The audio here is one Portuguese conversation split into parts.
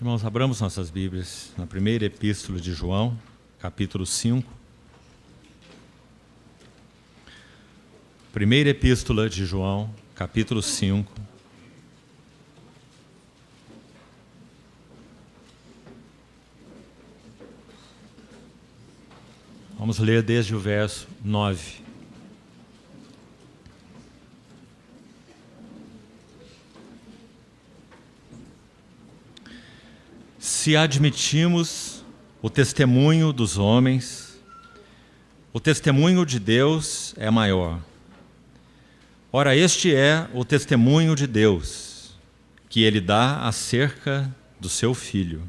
Irmãos, abramos nossas Bíblias na primeira epístola de João, capítulo 5. Primeira epístola de João, capítulo 5. Vamos ler desde o verso 9. Se admitimos o testemunho dos homens, o testemunho de Deus é maior. Ora, este é o testemunho de Deus, que Ele dá acerca do seu Filho.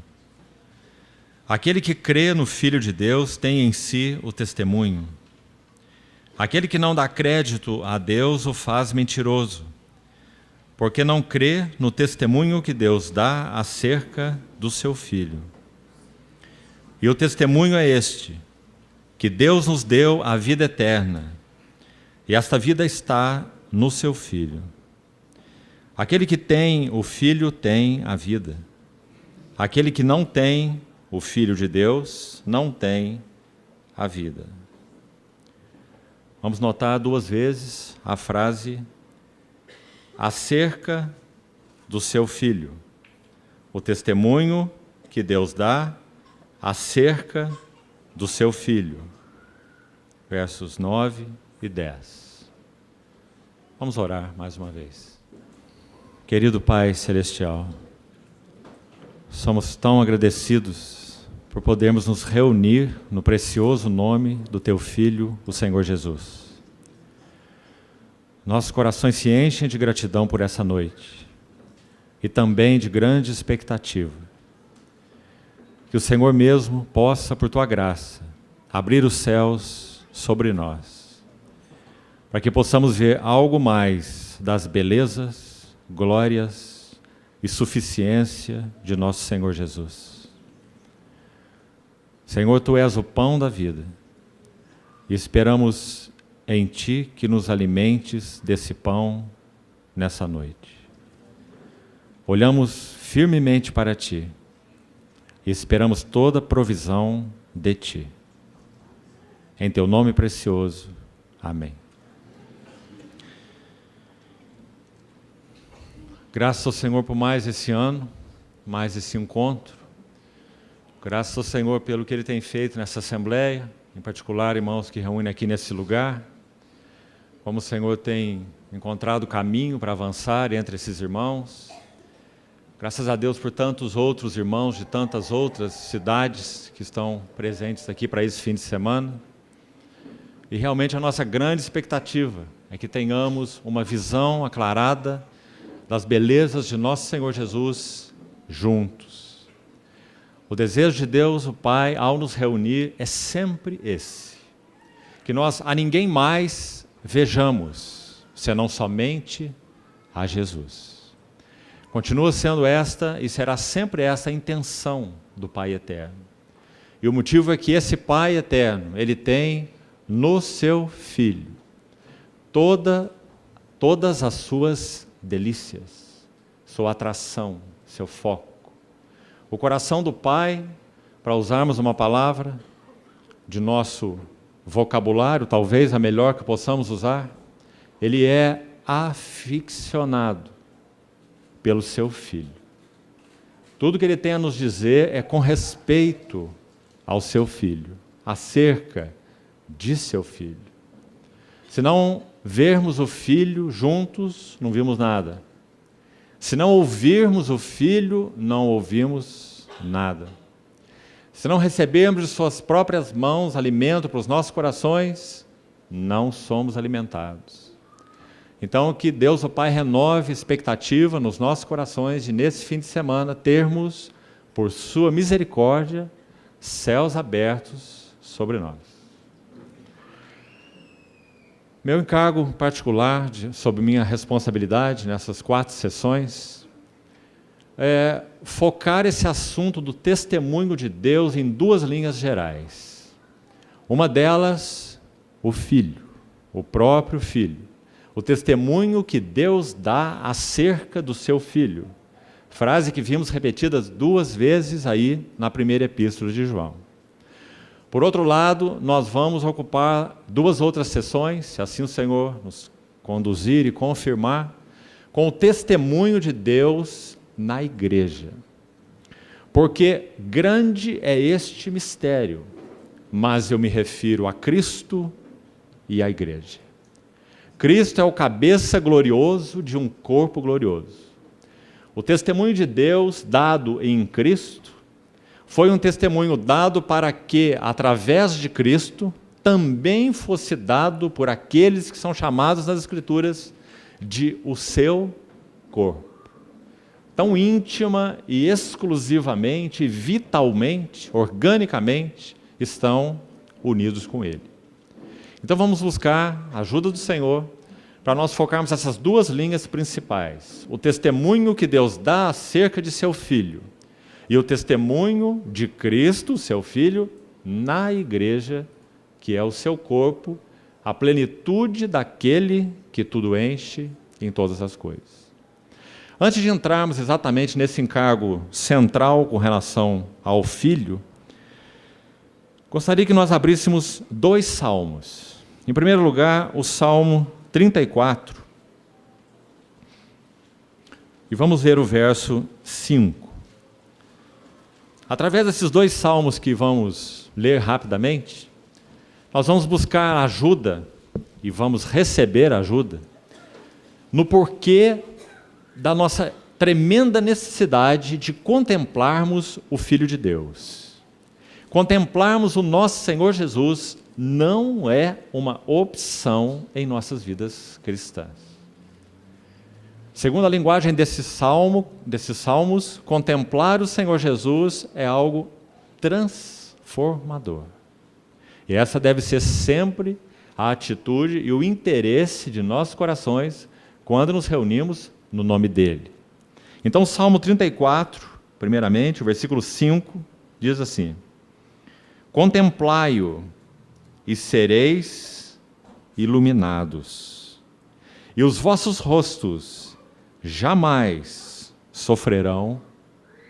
Aquele que crê no Filho de Deus tem em si o testemunho. Aquele que não dá crédito a Deus o faz mentiroso, porque não crê no testemunho que Deus dá acerca do seu Filho. E o testemunho é este, que Deus nos deu a vida eterna, e esta vida está no seu Filho. Aquele que tem o Filho tem a vida. Aquele que não tem o Filho de Deus não tem a vida. Vamos notar duas vezes a frase acerca do seu Filho. O testemunho que Deus dá acerca do seu Filho. Versos 9 e 10. Vamos orar mais uma vez. Querido Pai Celestial, somos tão agradecidos por podermos nos reunir no precioso nome do Teu Filho, o Senhor Jesus. Nossos corações se enchem de gratidão por essa noite e também de grande expectativa. Que o Senhor mesmo possa, por Tua graça, abrir os céus sobre nós, para que possamos ver algo mais das belezas, glórias e suficiência de nosso Senhor Jesus. Senhor, Tu és o pão da vida e esperamos em Ti que nos alimentes desse pão nessa noite. Olhamos firmemente para Ti e esperamos toda provisão de Ti. Em Teu nome precioso. Amém. Graças ao Senhor por mais esse ano, mais esse encontro. Graças ao Senhor pelo que Ele tem feito nessa Assembleia, em particular, irmãos que reúnem aqui nesse lugar. Como o Senhor tem encontrado caminho para avançar entre esses irmãos. Graças a Deus por tantos outros irmãos de tantas outras cidades que estão presentes aqui para esse fim de semana. E realmente a nossa grande expectativa é que tenhamos uma visão aclarada das belezas de nosso Senhor Jesus juntos. O desejo de Deus, o Pai, ao nos reunir, é sempre esse. Que nós a ninguém mais vejamos, senão somente a Jesus. Continua sendo esta e será sempre esta a intenção do Pai Eterno. E o motivo é que esse Pai Eterno, Ele tem no seu Filho todas as suas delícias, sua atração, seu foco. O coração do Pai, para usarmos uma palavra de nosso vocabulário, talvez a melhor que possamos usar, Ele é aficionado pelo seu Filho. Tudo que Ele tem a nos dizer é com respeito ao seu Filho, acerca de seu Filho. Se não vermos o Filho juntos, não vimos nada. Se não ouvirmos o Filho, não ouvimos nada. Se não recebermos de suas próprias mãos alimento para os nossos corações, não somos alimentados. Então, que Deus, o Pai, renove a expectativa nos nossos corações de, nesse fim de semana, termos, por sua misericórdia, céus abertos sobre nós. Meu encargo particular, sob minha responsabilidade nessas 4 sessões, é focar esse assunto do testemunho de Deus em 2 linhas gerais. Uma delas, o Filho, o próprio Filho. O testemunho que Deus dá acerca do seu Filho. Frase que vimos repetidas 2 vezes aí na primeira epístola de João. Por outro lado, nós vamos ocupar 2 outras sessões, se assim o Senhor nos conduzir e confirmar, com o testemunho de Deus na igreja. Porque grande é este mistério, mas eu me refiro a Cristo e à igreja. Cristo é o cabeça glorioso de um corpo glorioso. O testemunho de Deus dado em Cristo foi um testemunho dado para que, através de Cristo, também fosse dado por aqueles que são chamados nas Escrituras de o seu corpo. Tão íntima e exclusivamente, vitalmente, organicamente, estão unidos com Ele. Então vamos buscar a ajuda do Senhor para nós focarmos essas 2 linhas principais. O testemunho que Deus dá acerca de seu Filho e o testemunho de Cristo, seu Filho, na igreja, que é o seu corpo, a plenitude daquele que tudo enche em todas as coisas. Antes de entrarmos exatamente nesse encargo central com relação ao Filho, gostaria que nós abríssemos 2 salmos. Em primeiro lugar, o Salmo 34. E vamos ver o verso 5. Através desses 2 salmos que vamos ler rapidamente, nós vamos buscar ajuda e vamos receber ajuda no porquê da nossa tremenda necessidade de contemplarmos o Filho de Deus. Contemplarmos o nosso Senhor Jesus não é uma opção em nossas vidas cristãs. Segundo a linguagem desses salmos, contemplar o Senhor Jesus é algo transformador. E essa deve ser sempre a atitude e o interesse de nossos corações quando nos reunimos no nome dEle. Então, o Salmo 34, primeiramente, o versículo 5, diz assim: contemplai-o e sereis iluminados, e os vossos rostos jamais sofrerão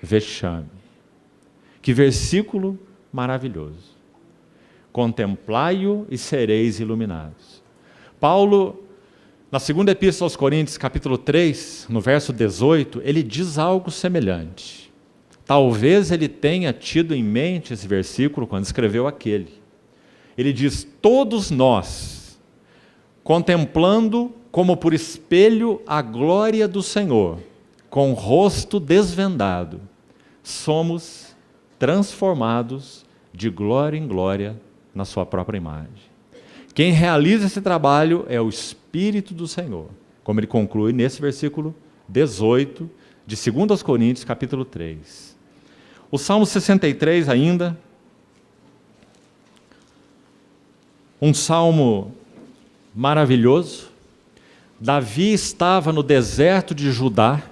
vexame. Que versículo maravilhoso. Contemplai-o e sereis iluminados. Paulo, na segunda epístola aos Coríntios, capítulo 3, no verso 18, ele diz algo semelhante. Talvez ele tenha tido em mente esse versículo quando escreveu aquele. Ele diz: todos nós, contemplando como por espelho a glória do Senhor, com o rosto desvendado, somos transformados de glória em glória na sua própria imagem. Quem realiza esse trabalho é o Espírito do Senhor, como ele conclui nesse versículo 18 de 2 Coríntios, capítulo 3. O Salmo 63 ainda, um salmo maravilhoso. Davi estava no deserto de Judá,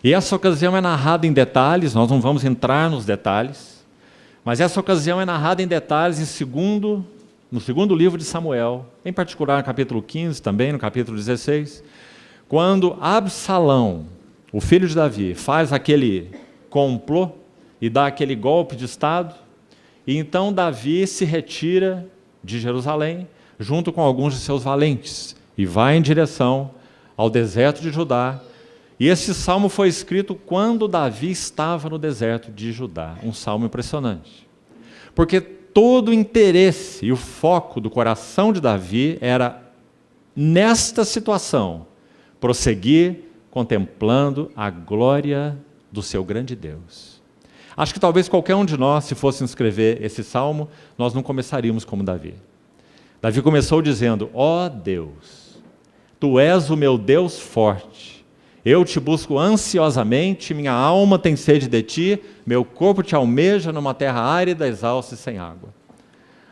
e essa ocasião é narrada em detalhes, nós não vamos entrar nos detalhes, mas essa ocasião é narrada em detalhes no segundo livro de Samuel, em particular no capítulo 15, também no capítulo 16, quando Absalão, o filho de Davi, faz aquele complô e dá aquele golpe de Estado, e então Davi se retira de Jerusalém, junto com alguns de seus valentes, e vai em direção ao deserto de Judá. E esse salmo foi escrito quando Davi estava no deserto de Judá. Um salmo impressionante. Porque todo o interesse e o foco do coração de Davi era, nesta situação, prosseguir contemplando a glória do seu grande Deus. Acho que talvez qualquer um de nós, se fosse escrever esse salmo, nós não começaríamos como Davi. Davi começou dizendo: ó Deus, Tu és o meu Deus forte, eu te busco ansiosamente, minha alma tem sede de Ti, meu corpo te almeja numa terra árida, exausta e sem água.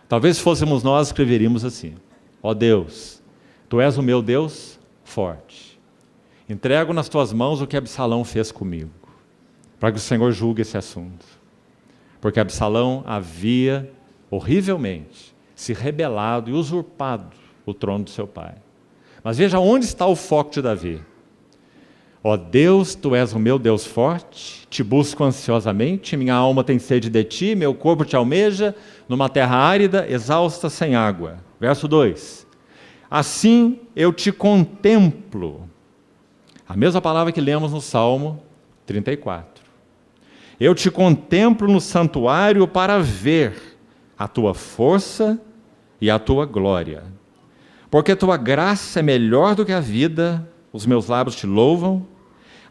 Talvez se fôssemos nós, escreveríamos assim: ó Deus, Tu és o meu Deus forte, entrego nas Tuas mãos o que Absalão fez comigo, para que o Senhor julgue esse assunto. Porque Absalão havia horrivelmente se rebelado e usurpado o trono do seu pai. Mas veja onde está o foco de Davi. Ó Deus, Tu és o meu Deus forte, Te busco ansiosamente, minha alma tem sede de Ti, meu corpo Te almeja, numa terra árida, exausta, sem água. Verso 2. Assim eu Te contemplo. A mesma palavra que lemos no Salmo 34. Eu Te contemplo no santuário para ver a Tua força e a Tua glória. Porque Tua graça é melhor do que a vida, os meus lábios Te louvam.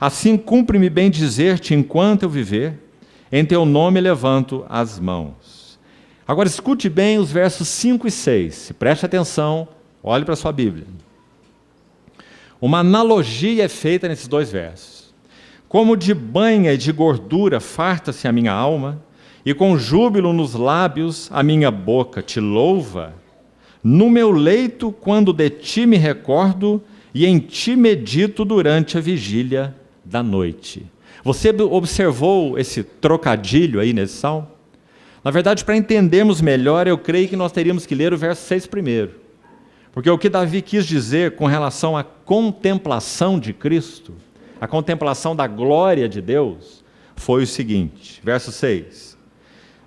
Assim cumpre-me bem dizer-te enquanto eu viver, em Teu nome levanto as mãos. Agora escute bem os versos 5 e 6, preste atenção, olhe para a sua Bíblia. Uma analogia é feita nesses dois versos. Como de banha e de gordura farta-se a minha alma, e com júbilo nos lábios a minha boca Te louva, no meu leito, quando de Ti me recordo, e em Ti medito durante a vigília da noite. Você observou esse trocadilho aí nesse salmo? Na verdade, para entendermos melhor, eu creio que nós teríamos que ler o verso 6 primeiro. Porque o que Davi quis dizer com relação à contemplação de Cristo, a contemplação da glória de Deus, foi o seguinte, verso 6.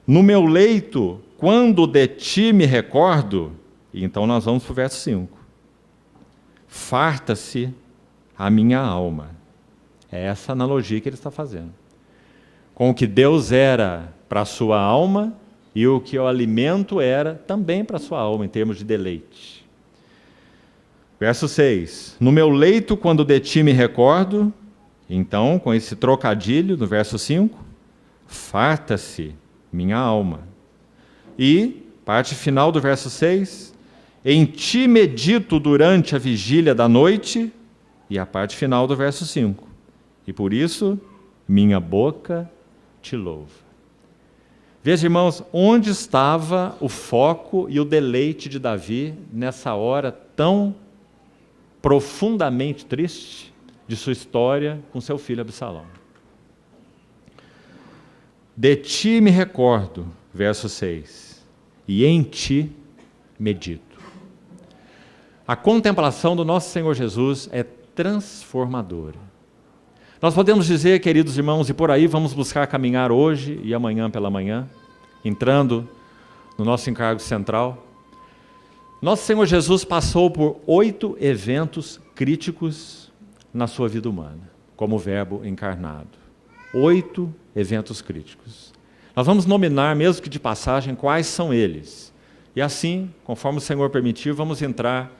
No meu leito, quando de Ti me recordo, e então nós vamos para o verso 5. Farta-se a minha alma. É essa analogia que ele está fazendo. Com o que Deus era para a sua alma e o que o alimento era também para a sua alma, em termos de deleite. Verso 6. No meu leito, quando de Ti me recordo, então, com esse trocadilho no verso 5, farta-se minha alma. E, parte final do verso 6, em Ti medito durante a vigília da noite, e a parte final do verso 5. E por isso, minha boca Te louva. Veja, irmãos, onde estava o foco e o deleite de Davi nessa hora tão profundamente triste de sua história com seu filho Absalão. De Ti me recordo, verso 6, e em Ti medito. A contemplação do nosso Senhor Jesus é transformadora. Nós podemos dizer, queridos irmãos, e por aí vamos buscar caminhar hoje e amanhã pela manhã, entrando no nosso encargo central. Nosso Senhor Jesus passou por 8 eventos críticos na sua vida humana, como Verbo encarnado. 8 eventos críticos. Nós vamos nominar, mesmo que de passagem, quais são eles. E assim, conforme o Senhor permitir, vamos entrar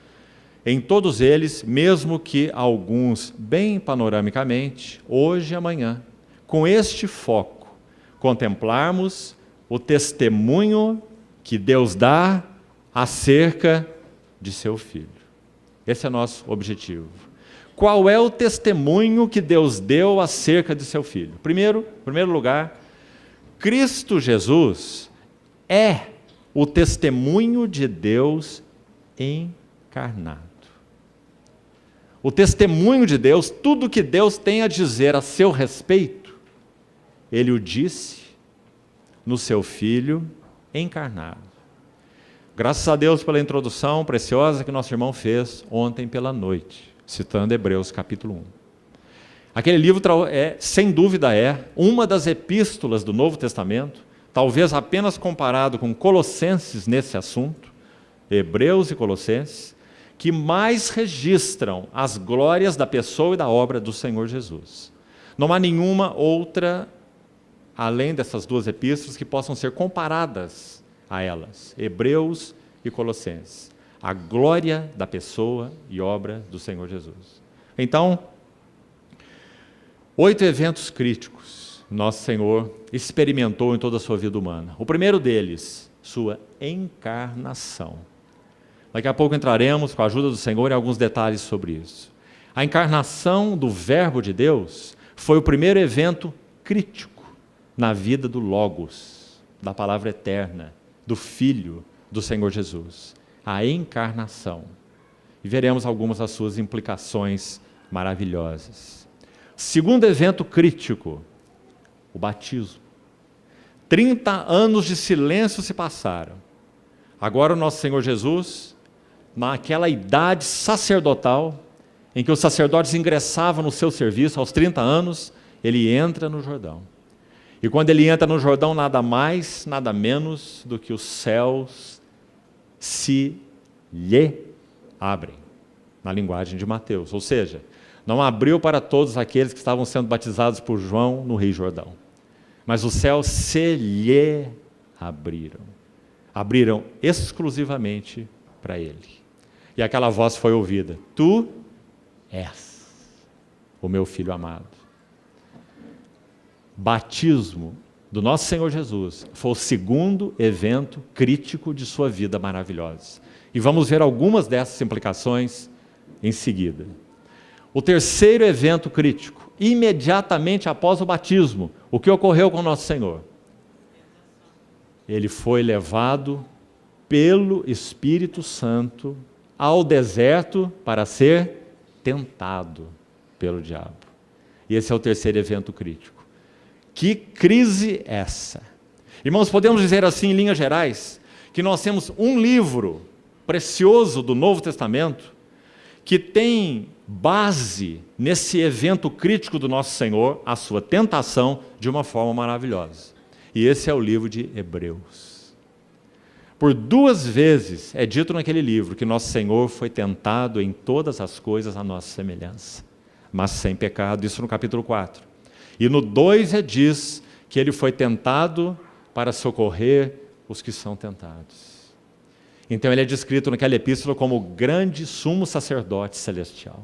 em todos eles, mesmo que alguns bem panoramicamente, hoje e amanhã, com este foco, contemplarmos o testemunho que Deus dá acerca de seu Filho. Esse é nosso objetivo. Qual é o testemunho que Deus deu acerca de seu Filho? Em primeiro lugar, Cristo Jesus é o testemunho de Deus encarnado. O testemunho de Deus, tudo que Deus tem a dizer a seu respeito, Ele o disse no seu Filho encarnado. Graças a Deus pela introdução preciosa que nosso irmão fez ontem pela noite, citando Hebreus capítulo 1. Aquele livro, sem dúvida, é uma das epístolas do Novo Testamento, talvez apenas comparado com Colossenses nesse assunto, Hebreus e Colossenses, que mais registram as glórias da pessoa e da obra do Senhor Jesus. Não há nenhuma outra, além dessas duas epístolas, que possam ser comparadas a elas, Hebreus e Colossenses. A glória da pessoa e obra do Senhor Jesus. Então, 8 eventos críticos nosso Senhor experimentou em toda a sua vida humana. O primeiro deles, sua encarnação. Daqui a pouco entraremos, com a ajuda do Senhor, em alguns detalhes sobre isso. A encarnação do Verbo de Deus foi o primeiro evento crítico na vida do Logos, da palavra eterna, do Filho do Senhor Jesus. A encarnação. E veremos algumas das suas implicações maravilhosas. Segundo evento crítico, o batismo. 30 anos de silêncio se passaram. Agora o nosso Senhor Jesus, naquela idade sacerdotal, em que os sacerdotes ingressavam no seu serviço, aos 30 anos, ele entra no Jordão. E quando ele entra no Jordão, nada mais, nada menos do que os céus se lhe abrem, na linguagem de Mateus. Ou seja, não abriu para todos aqueles que estavam sendo batizados por João no Rio Jordão, mas os céus se lhe abriram. Abriram exclusivamente para ele. E aquela voz foi ouvida: Tu és o meu Filho amado. Batismo do nosso Senhor Jesus foi o segundo evento crítico de sua vida maravilhosa. E vamos ver algumas dessas implicações em seguida. O terceiro evento crítico, imediatamente após o batismo, o que ocorreu com o nosso Senhor? Ele foi levado pelo Espírito Santo ao deserto para ser tentado pelo diabo. E esse é o terceiro evento crítico. Que crise essa? Irmãos, podemos dizer assim, em linhas gerais, que nós temos um livro precioso do Novo Testamento que tem base nesse evento crítico do nosso Senhor, a sua tentação, de uma forma maravilhosa. E esse é o livro de Hebreus. Por 2 vezes é dito naquele livro que nosso Senhor foi tentado em todas as coisas à nossa semelhança, mas sem pecado, isso no capítulo 4. E no 2 diz que ele foi tentado para socorrer os que são tentados. Então ele é descrito naquela epístola como o grande sumo sacerdote celestial,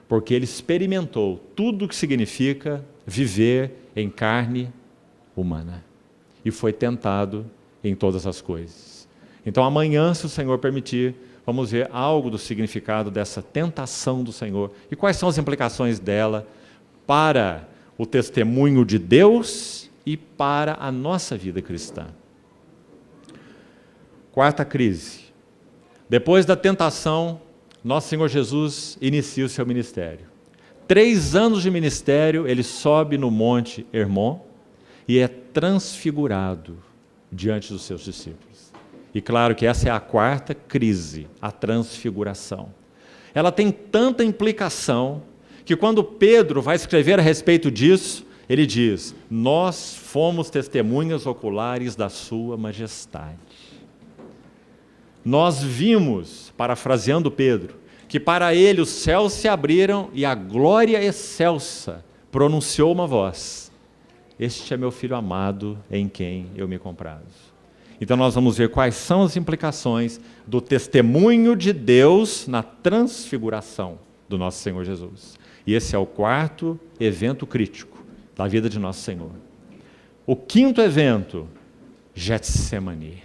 porque ele experimentou tudo o que significa viver em carne humana e foi tentado em todas as coisas. Então amanhã, se o Senhor permitir, vamos ver algo do significado dessa tentação do Senhor e quais são as implicações dela para o testemunho de Deus e para a nossa vida cristã. Quarta crise. Depois da tentação, nosso Senhor Jesus inicia o seu ministério. 3 anos de ministério, ele sobe no monte Hermon e é transfigurado diante dos seus discípulos. E claro que essa é a quarta crise, a transfiguração. Ela tem tanta implicação que quando Pedro vai escrever a respeito disso, ele diz: nós fomos testemunhas oculares da sua majestade. Nós vimos, parafraseando Pedro, que para ele os céus se abriram e a glória excelsa pronunciou uma voz: este é meu Filho amado, em quem eu me comprazo. Então nós vamos ver quais são as implicações do testemunho de Deus na transfiguração do nosso Senhor Jesus. E esse é o quarto evento crítico da vida de nosso Senhor. O quinto evento, Getsemane.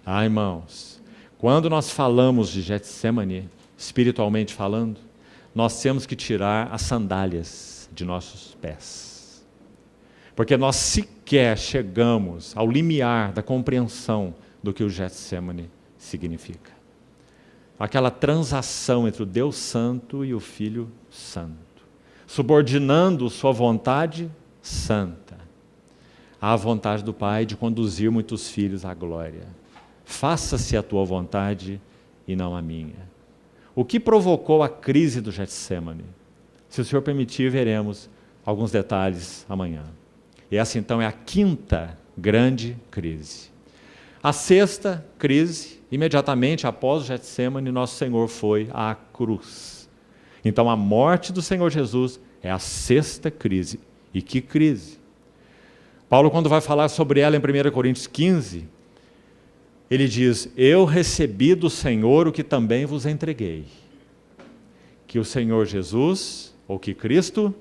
Irmãos, quando nós falamos de Getsemane, espiritualmente falando, nós temos que tirar as sandálias de nossos pés. Porque nós sequer chegamos ao limiar da compreensão do que o Getsemane significa. Aquela transação entre o Deus Santo e o Filho Santo, subordinando sua vontade santa à vontade do Pai de conduzir muitos filhos à glória. Faça-se a tua vontade e não a minha. O que provocou a crise do Getsemane? Se o Senhor permitir, veremos alguns detalhes amanhã. E essa então é a quinta grande crise. A sexta crise, imediatamente após o Getsemane, nosso Senhor foi à cruz. Então a morte do Senhor Jesus é a sexta crise. E que crise! Paulo, quando vai falar sobre ela em 1 Coríntios 15, ele diz: eu recebi do Senhor o que também vos entreguei, que o Senhor Jesus, ou que Cristo,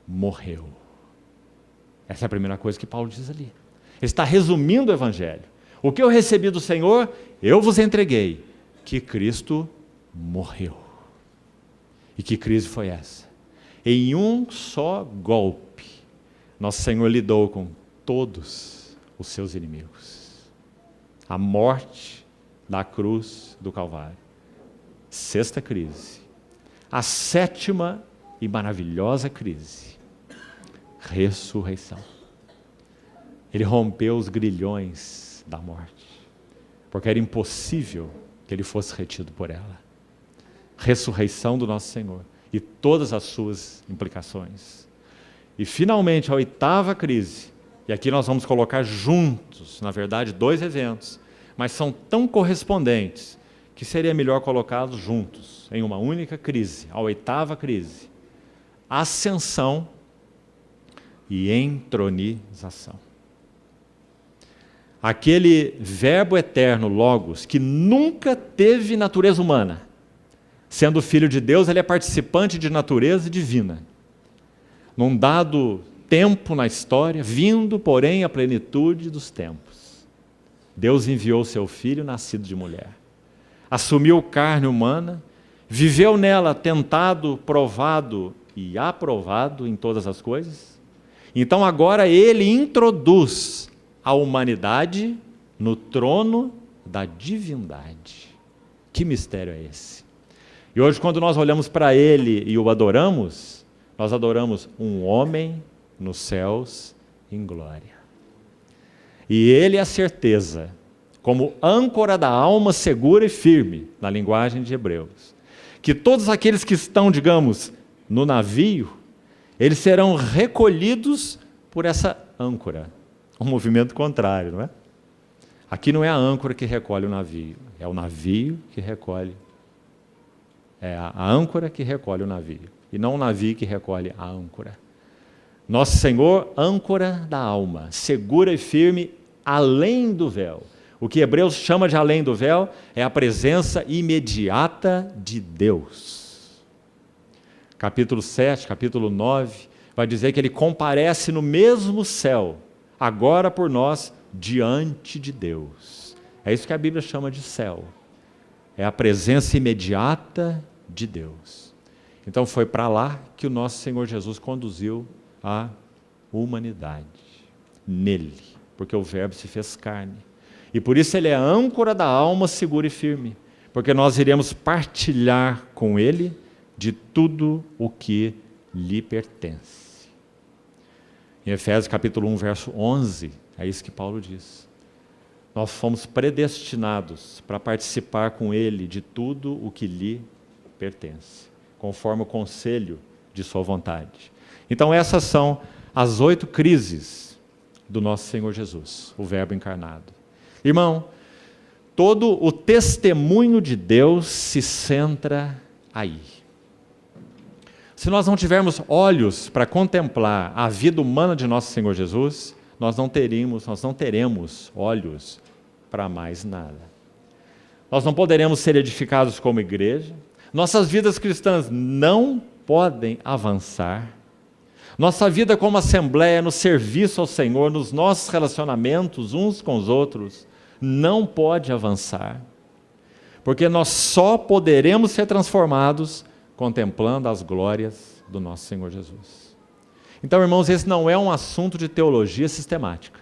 morreu. Essa é a primeira coisa que Paulo diz ali. Ele está resumindo o Evangelho. O que eu recebi do Senhor, eu vos entreguei, que Cristo morreu. E que crise foi essa? Em um só golpe, nosso Senhor lidou com todos os seus inimigos. A morte da cruz do Calvário. Sexta crise. A sétima e maravilhosa crise. Ressurreição. Ele rompeu os grilhões da morte, porque era impossível que ele fosse retido por ela. ressurreição do nosso Senhor e todas as suas implicações. E finalmente a oitava crise, e aqui nós vamos colocar juntos, na verdade, dois eventos, mas são tão correspondentes que seria melhor colocá-los juntos, em uma única crise, a oitava crise. Ascensão e entronização. Aquele verbo eterno, Logos, que nunca teve natureza humana. Sendo filho de Deus, ele é participante de natureza divina. Num dado tempo na história, vindo, porém, à plenitude dos tempos. Deus enviou seu filho, nascido de mulher. Assumiu carne humana, viveu nela tentado, provado e aprovado em todas as coisas. Então agora ele introduz a humanidade no trono da divindade. Que mistério é esse? E hoje, quando nós olhamos para ele e o adoramos, nós adoramos um homem nos céus em glória. E ele é a certeza, como âncora da alma segura e firme, na linguagem de Hebreus, que todos aqueles que estão, digamos, no navio, eles serão recolhidos por essa âncora. Um movimento contrário, não é? Aqui não é a âncora que recolhe o navio, é o navio que recolhe. É a âncora que recolhe o navio, e não o navio que recolhe a âncora. Nosso Senhor, âncora da alma, segura e firme, além do véu. O que Hebreus chama de além do véu é a presença imediata de Deus. Capítulo 7, capítulo 9, vai dizer que ele comparece no mesmo céu, agora por nós, diante de Deus. É isso que a Bíblia chama de céu. É a presença imediata de Deus. Então foi para lá que o nosso Senhor Jesus conduziu a humanidade. Nele, porque o Verbo se fez carne. E por isso ele é a âncora da alma segura e firme, porque nós iremos partilhar com ele de tudo o que lhe pertence. Em Efésios capítulo 1, verso 11, é isso que Paulo diz. Nós fomos predestinados para participar com ele de tudo o que lhe pertence, conforme o conselho de sua vontade. Então essas são as 8 crises do nosso Senhor Jesus, o Verbo encarnado. Irmão, todo o testemunho de Deus se centra aí. Se nós não tivermos olhos para contemplar a vida humana de nosso Senhor Jesus, nós não teremos olhos para mais nada. Nós não poderemos ser edificados como igreja, nossas vidas cristãs não podem avançar, nossa vida como assembleia, no serviço ao Senhor, nos nossos relacionamentos uns com os outros, não pode avançar, porque nós só poderemos ser transformados contemplando as glórias do nosso Senhor Jesus. Então, irmãos, esse não é um assunto de teologia sistemática.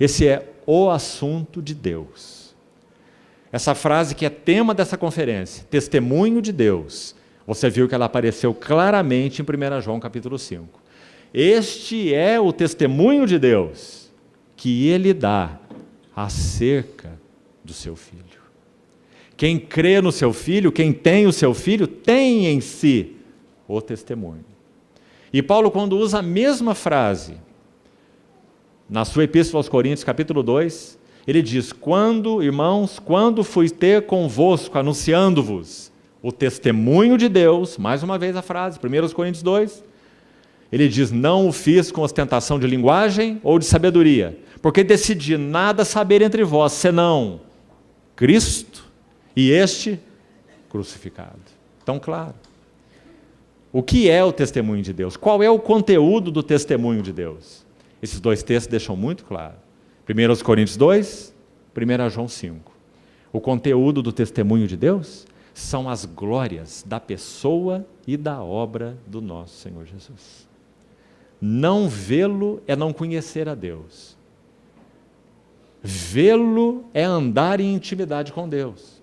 Esse é o assunto de Deus. Essa frase que é tema dessa conferência, testemunho de Deus, você viu que ela apareceu claramente em 1 João capítulo 5. Este é o testemunho de Deus que ele dá acerca do seu Filho. Quem crê no seu Filho, quem tem o seu Filho, tem em si o testemunho. E Paulo, quando usa a mesma frase, na sua Epístola aos Coríntios, capítulo 2, ele diz, irmãos, quando fui ter convosco, anunciando-vos o testemunho de Deus, mais uma vez a frase, 1 Coríntios 2, ele diz, não o fiz com ostentação de linguagem ou de sabedoria, porque decidi nada saber entre vós, senão Cristo e este crucificado. Tão claro. O que é o testemunho de Deus? Qual é o conteúdo do testemunho de Deus? Esses dois textos deixam muito claro. 1 Coríntios 2, 1 João 5. O conteúdo do testemunho de Deus são as glórias da pessoa e da obra do nosso Senhor Jesus. Não vê-lo é não conhecer a Deus. Vê-lo é andar em intimidade com Deus.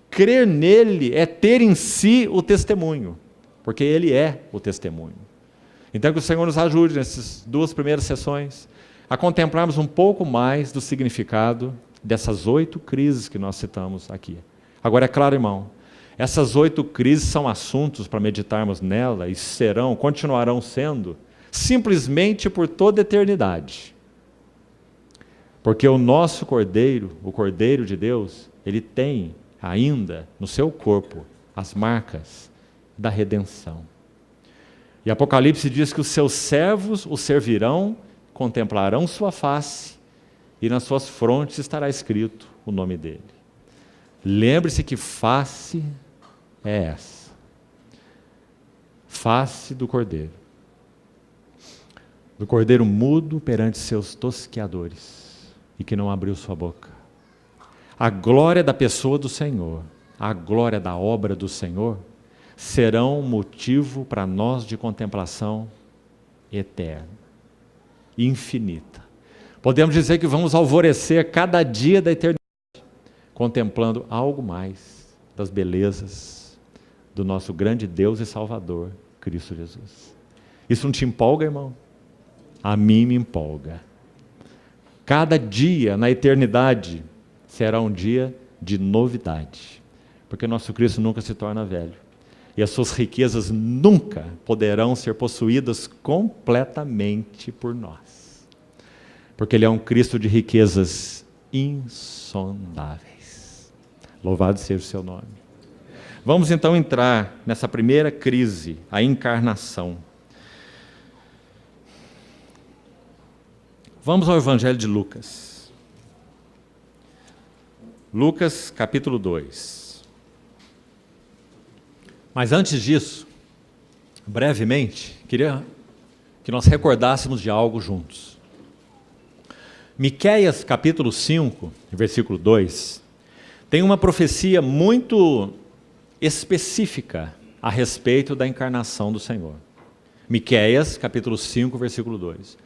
Crer nele é ter em si o testemunho, porque ele é o testemunho. Então que o Senhor nos ajude nessas 2 primeiras sessões a contemplarmos um pouco mais do significado dessas 8 crises que nós citamos aqui. Agora é claro, irmão, Essas 8 crises são assuntos para meditarmos nela e continuarão sendo, simplesmente por toda a eternidade. Porque o nosso Cordeiro, o Cordeiro de Deus, ele tem ainda no seu corpo as marcas da redenção. E Apocalipse diz que os seus servos o servirão, contemplarão sua face, e nas suas frontes estará escrito o nome dele. Lembre-se que face é essa. Face do Cordeiro. Do Cordeiro mudo perante seus tosqueadores, e que não abriu sua boca. A glória da pessoa do Senhor, a glória da obra do Senhor, serão motivo para nós de contemplação eterna, infinita. Podemos dizer que vamos alvorecer cada dia da eternidade, contemplando algo mais das belezas do nosso grande Deus e Salvador, Cristo Jesus. Isso não te empolga, irmão? A mim me empolga. Cada dia na eternidade será um dia de novidade, porque nosso Cristo nunca se torna velho. E as suas riquezas nunca poderão ser possuídas completamente por nós. Porque Ele é um Cristo de riquezas insondáveis. Louvado seja o seu nome. Vamos então entrar nessa primeira crise, a encarnação. Vamos ao Evangelho de Lucas. Lucas, capítulo 2. Mas antes disso, brevemente, queria que nós recordássemos de algo juntos. Miqueias, capítulo 5, versículo 2, tem uma profecia muito específica a respeito da encarnação do Senhor. Miqueias, capítulo 5, versículo 2.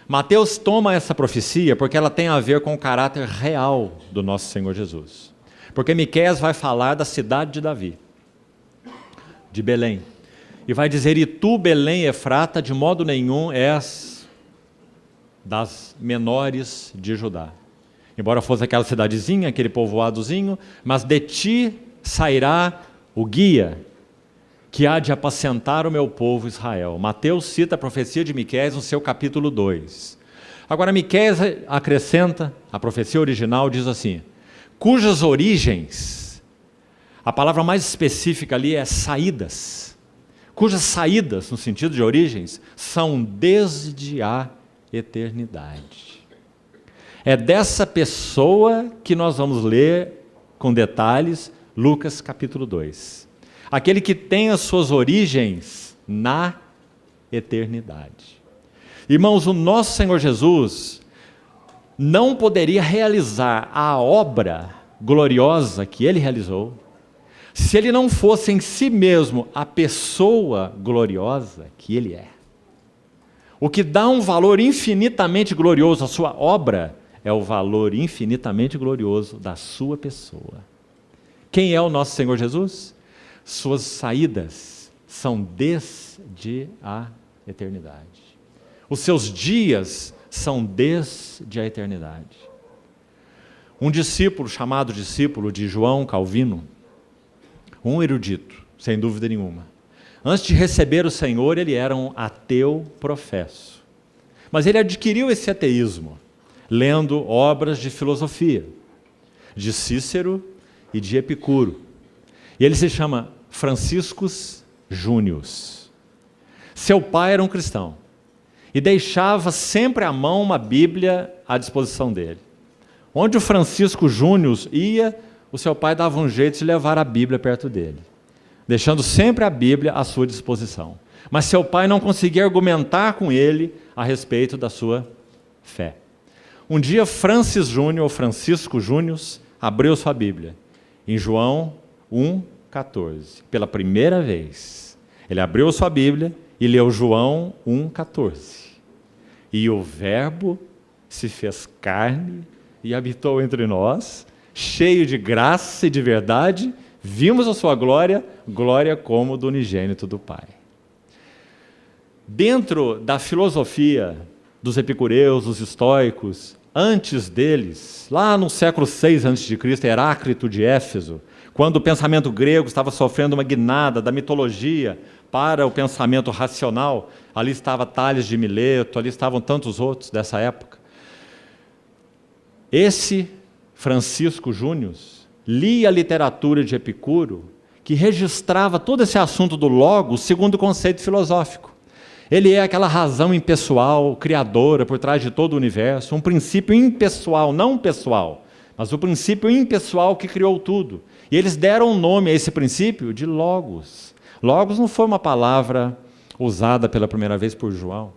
Mateus toma essa profecia porque ela tem a ver com o caráter real do nosso Senhor Jesus. Porque Miqueias vai falar da cidade de Davi, de Belém, e vai dizer: e tu, Belém Efrata, de modo nenhum és das menores de Judá. Embora fosse aquela cidadezinha, aquele povoadozinho, mas de ti sairá o guia que há de apacentar o meu povo Israel. Mateus cita a profecia de Miqueias no seu capítulo 2. Agora Miqueias acrescenta, a profecia original diz assim: cujas origens, a palavra mais específica ali é saídas, cujas saídas, no sentido de origens, são desde a eternidade. É dessa pessoa que nós vamos ler com detalhes Lucas capítulo 2. Aquele que tem as suas origens na eternidade. Irmãos, o nosso Senhor Jesus não poderia realizar a obra gloriosa que Ele realizou se Ele não fosse em si mesmo a pessoa gloriosa que Ele é. O que dá um valor infinitamente glorioso à sua obra é o valor infinitamente glorioso da sua pessoa. Quem é o nosso Senhor Jesus? Suas saídas são desde a eternidade. Os seus dias são desde a eternidade. Um discípulo, chamado discípulo de João Calvino, um erudito, sem dúvida nenhuma. Antes de receber o Senhor, ele era um ateu professo. Mas ele adquiriu esse ateísmo, lendo obras de filosofia, de Cícero e de Epicuro. E ele se chama Franciscus Június. Seu pai era um cristão e deixava sempre à mão uma Bíblia à disposição dele. Onde o Francisco Június ia, o seu pai dava um jeito de levar a Bíblia perto dele, deixando sempre a Bíblia à sua disposição. Mas seu pai não conseguia argumentar com ele a respeito da sua fé. Um dia Francisco Június, abriu sua Bíblia em João 1,14. Pela primeira vez, ele abriu sua Bíblia e leu João 1,14. E o Verbo se fez carne e habitou entre nós, cheio de graça e de verdade, vimos a sua glória, glória como do unigênito do Pai. Dentro da filosofia dos epicureus, dos estoicos, antes deles, lá no século 6 a.C., Heráclito de Éfeso, quando o pensamento grego estava sofrendo uma guinada da mitologia para o pensamento racional, ali estava Tales de Mileto, ali estavam tantos outros dessa época. Esse Francisco Júnior lia a literatura de Epicuro, que registrava todo esse assunto do logos segundo o conceito filosófico. Ele é aquela razão impessoal, criadora por trás de todo o universo, um princípio impessoal, não pessoal, mas o princípio impessoal que criou tudo. E eles deram um nome a esse princípio de logos. Logos não foi uma palavra usada pela primeira vez por João.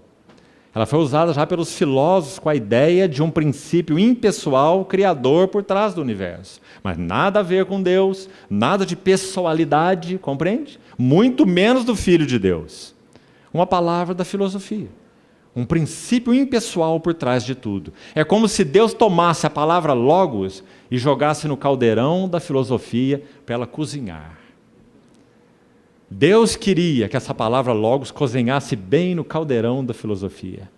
Ela foi usada já pelos filósofos com a ideia de um princípio impessoal, criador por trás do universo. Mas nada a ver com Deus, nada de pessoalidade, compreende? Muito menos do Filho de Deus. Uma palavra da filosofia. Um princípio impessoal por trás de tudo. É como se Deus tomasse a palavra logos e jogasse no caldeirão da filosofia para ela cozinhar. Deus queria que essa palavra logos cozinhasse bem no caldeirão da filosofia.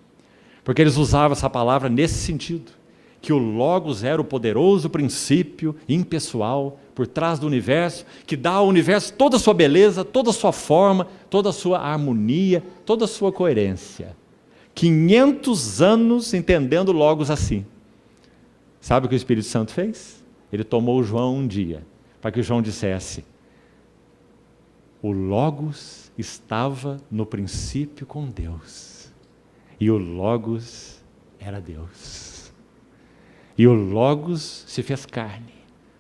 Porque eles usavam essa palavra nesse sentido. Que o logos era o poderoso princípio impessoal por trás do universo, que dá ao universo toda a sua beleza, toda a sua forma, toda a sua harmonia, toda a sua coerência. 500 anos entendendo logos assim. Sabe o que o Espírito Santo fez? Ele tomou João um dia, para que João dissesse: o logos estava no princípio com Deus, e o logos era Deus. E o logos se fez carne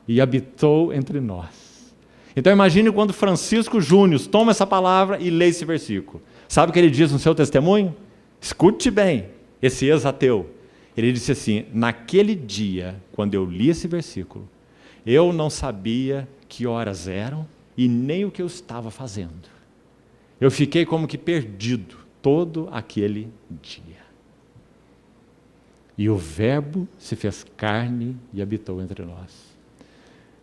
e habitou entre nós. Então imagine quando Francisco Júnior toma essa palavra e lê esse versículo. Sabe o que ele diz no seu testemunho? Escute bem, esse ex-ateu. Ele disse assim: naquele dia, quando eu li esse versículo, eu não sabia que horas eram e nem o que eu estava fazendo. Eu fiquei como que perdido todo aquele dia. E o Verbo se fez carne e habitou entre nós.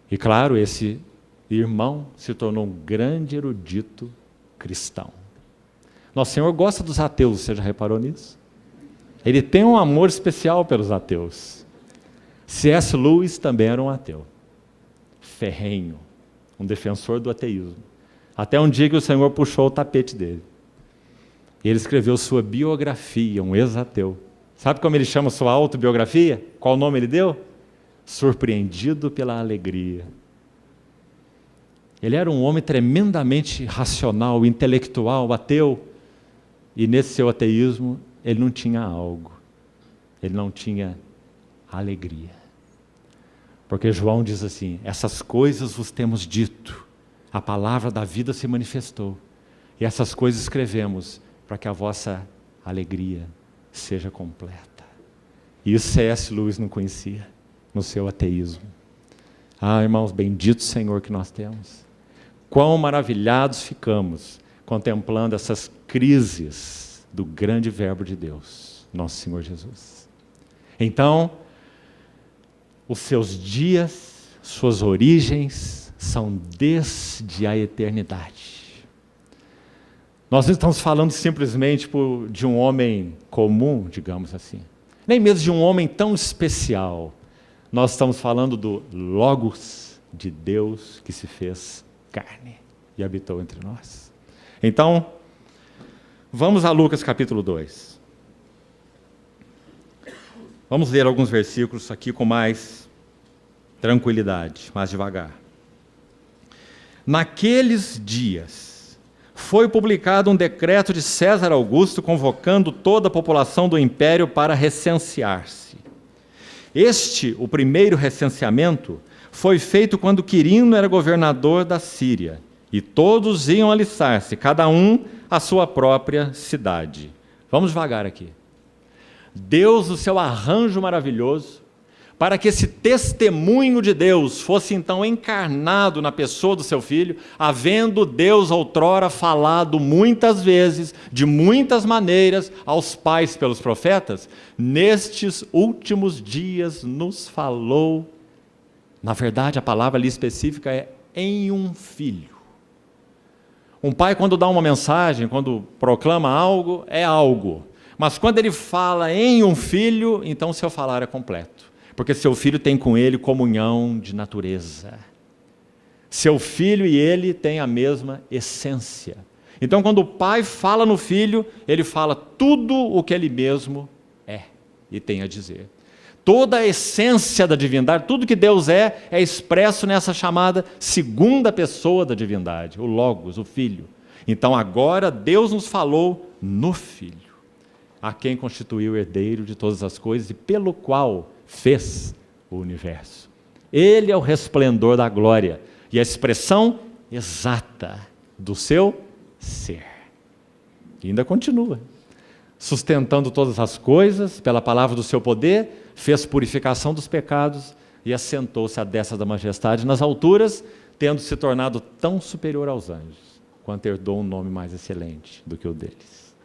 E claro, esse irmão se tornou um grande erudito cristão. Nosso Senhor gosta dos ateus, você já reparou nisso? Ele tem um amor especial pelos ateus. C.S. Lewis também era um ateu. Ferrenho, um defensor do ateísmo. Até um dia que o Senhor puxou o tapete dele. Ele escreveu sua biografia, um ex-ateu. Sabe como ele chama sua autobiografia? Qual nome ele deu? Surpreendido pela alegria. Ele era um homem tremendamente racional, intelectual, ateu, e nesse seu ateísmo ele não tinha algo, ele não tinha alegria. Porque João diz assim: essas coisas vos temos dito, a palavra da vida se manifestou, e essas coisas escrevemos para que a vossa alegria seja completa. E isso C.S. Lewis não conhecia no seu ateísmo. Ah, irmãos, bendito Senhor que nós temos. Quão maravilhados ficamos contemplando essas crises do grande Verbo de Deus, nosso Senhor Jesus. Então, os seus dias, suas origens, são desde a eternidade. Nós não estamos falando simplesmente de um homem comum, digamos assim, nem mesmo de um homem tão especial. Nós estamos falando do Logos de Deus que se fez carne e habitou entre nós. Então, vamos a Lucas capítulo 2. Vamos ler alguns versículos aqui com mais tranquilidade, mais devagar. Naqueles dias, foi publicado um decreto de César Augusto convocando toda a população do império para recensear-se. O primeiro recenseamento, foi feito quando Quirino era governador da Síria, e todos iam alistar-se, cada um à sua própria cidade. Vamos devagar aqui. Deus, no seu arranjo maravilhoso, para que esse testemunho de Deus fosse então encarnado na pessoa do seu Filho, havendo Deus outrora falado muitas vezes, de muitas maneiras, aos pais pelos profetas, nestes últimos dias nos falou. Na verdade, a palavra ali específica é em um filho. Um pai, quando dá uma mensagem, quando proclama algo, é algo. Mas quando ele fala em um filho, então seu falar é completo. Porque seu filho tem com ele comunhão de natureza. Seu filho e ele têm a mesma essência. Então, quando o pai fala no filho, ele fala tudo o que ele mesmo é e tem a dizer. Toda a essência da divindade, tudo que Deus é expresso nessa chamada segunda pessoa da divindade, o Logos, o Filho. Então, agora, Deus nos falou no Filho, a quem constituiu o herdeiro de todas as coisas e pelo qual fez o universo. Ele é o resplendor da glória e a expressão exata do seu ser. E ainda continua. Sustentando todas as coisas pela palavra do seu poder, fez purificação dos pecados e assentou-se à destra da majestade nas alturas, tendo se tornado tão superior aos anjos, quanto herdou um nome mais excelente do que o deles.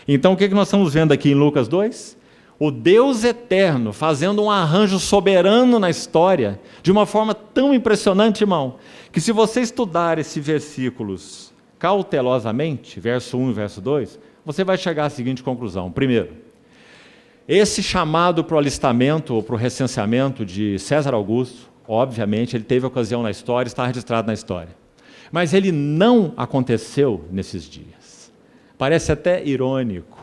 Então, o que nós estamos vendo aqui em Lucas 2? O Deus eterno fazendo um arranjo soberano na história, de uma forma tão impressionante, irmão, que se você estudar esses versículos cautelosamente, verso 1 e verso 2, você vai chegar à seguinte conclusão. Primeiro, esse chamado para o alistamento ou para o recenseamento de César Augusto, obviamente, ele teve ocasião na história, está registrado na história. Mas ele não aconteceu nesses dias. Parece até irônico.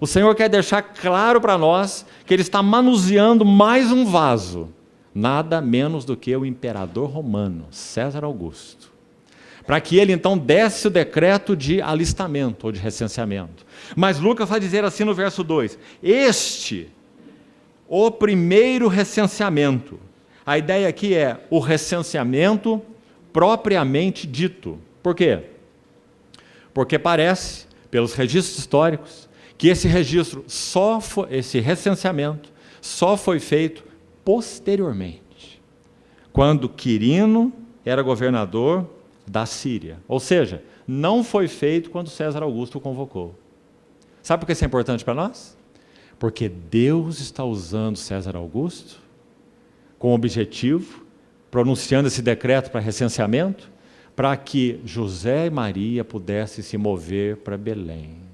O Senhor quer deixar claro para nós que Ele está manuseando mais um vaso, nada menos do que o imperador romano, César Augusto, para que ele então desse o decreto de alistamento ou de recenseamento. Mas Lucas vai dizer assim no verso 2, o primeiro recenseamento. A ideia aqui é o recenseamento propriamente dito. Por quê? Porque parece, pelos registros históricos, que esse recenseamento só foi feito posteriormente, quando Quirino era governador da Síria. Ou seja, não foi feito quando César Augusto o convocou. Sabe por que isso é importante para nós? Porque Deus está usando César Augusto com o objetivo, pronunciando esse decreto para recenseamento, para que José e Maria pudessem se mover para Belém.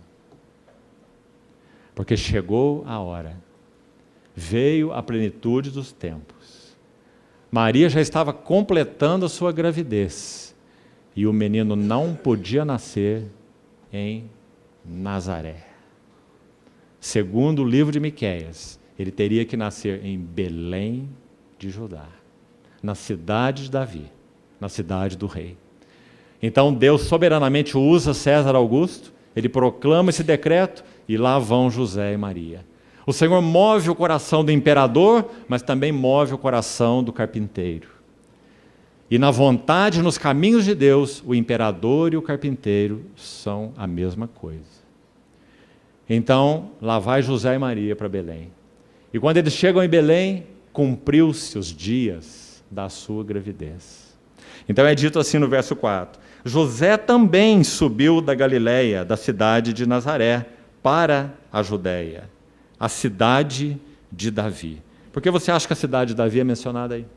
Porque chegou a hora, veio a plenitude dos tempos. Maria já estava completando a sua gravidez, e o menino não podia nascer em Nazaré. Segundo o livro de Miqueias, ele teria que nascer em Belém de Judá, na cidade de Davi, na cidade do rei. Então Deus soberanamente usa César Augusto, ele proclama esse decreto, e lá vão José e Maria. O Senhor move o coração do imperador, mas também move o coração do carpinteiro. E na vontade, nos caminhos de Deus, o imperador e o carpinteiro são a mesma coisa. Então, lá vai José e Maria para Belém. E quando eles chegam em Belém, cumpriu-se os dias da sua gravidez. Então é dito assim no verso 4, José também subiu da Galileia, da cidade de Nazaré, para a Judéia, a cidade de Davi. Por que você acha que a cidade de Davi é mencionada aí?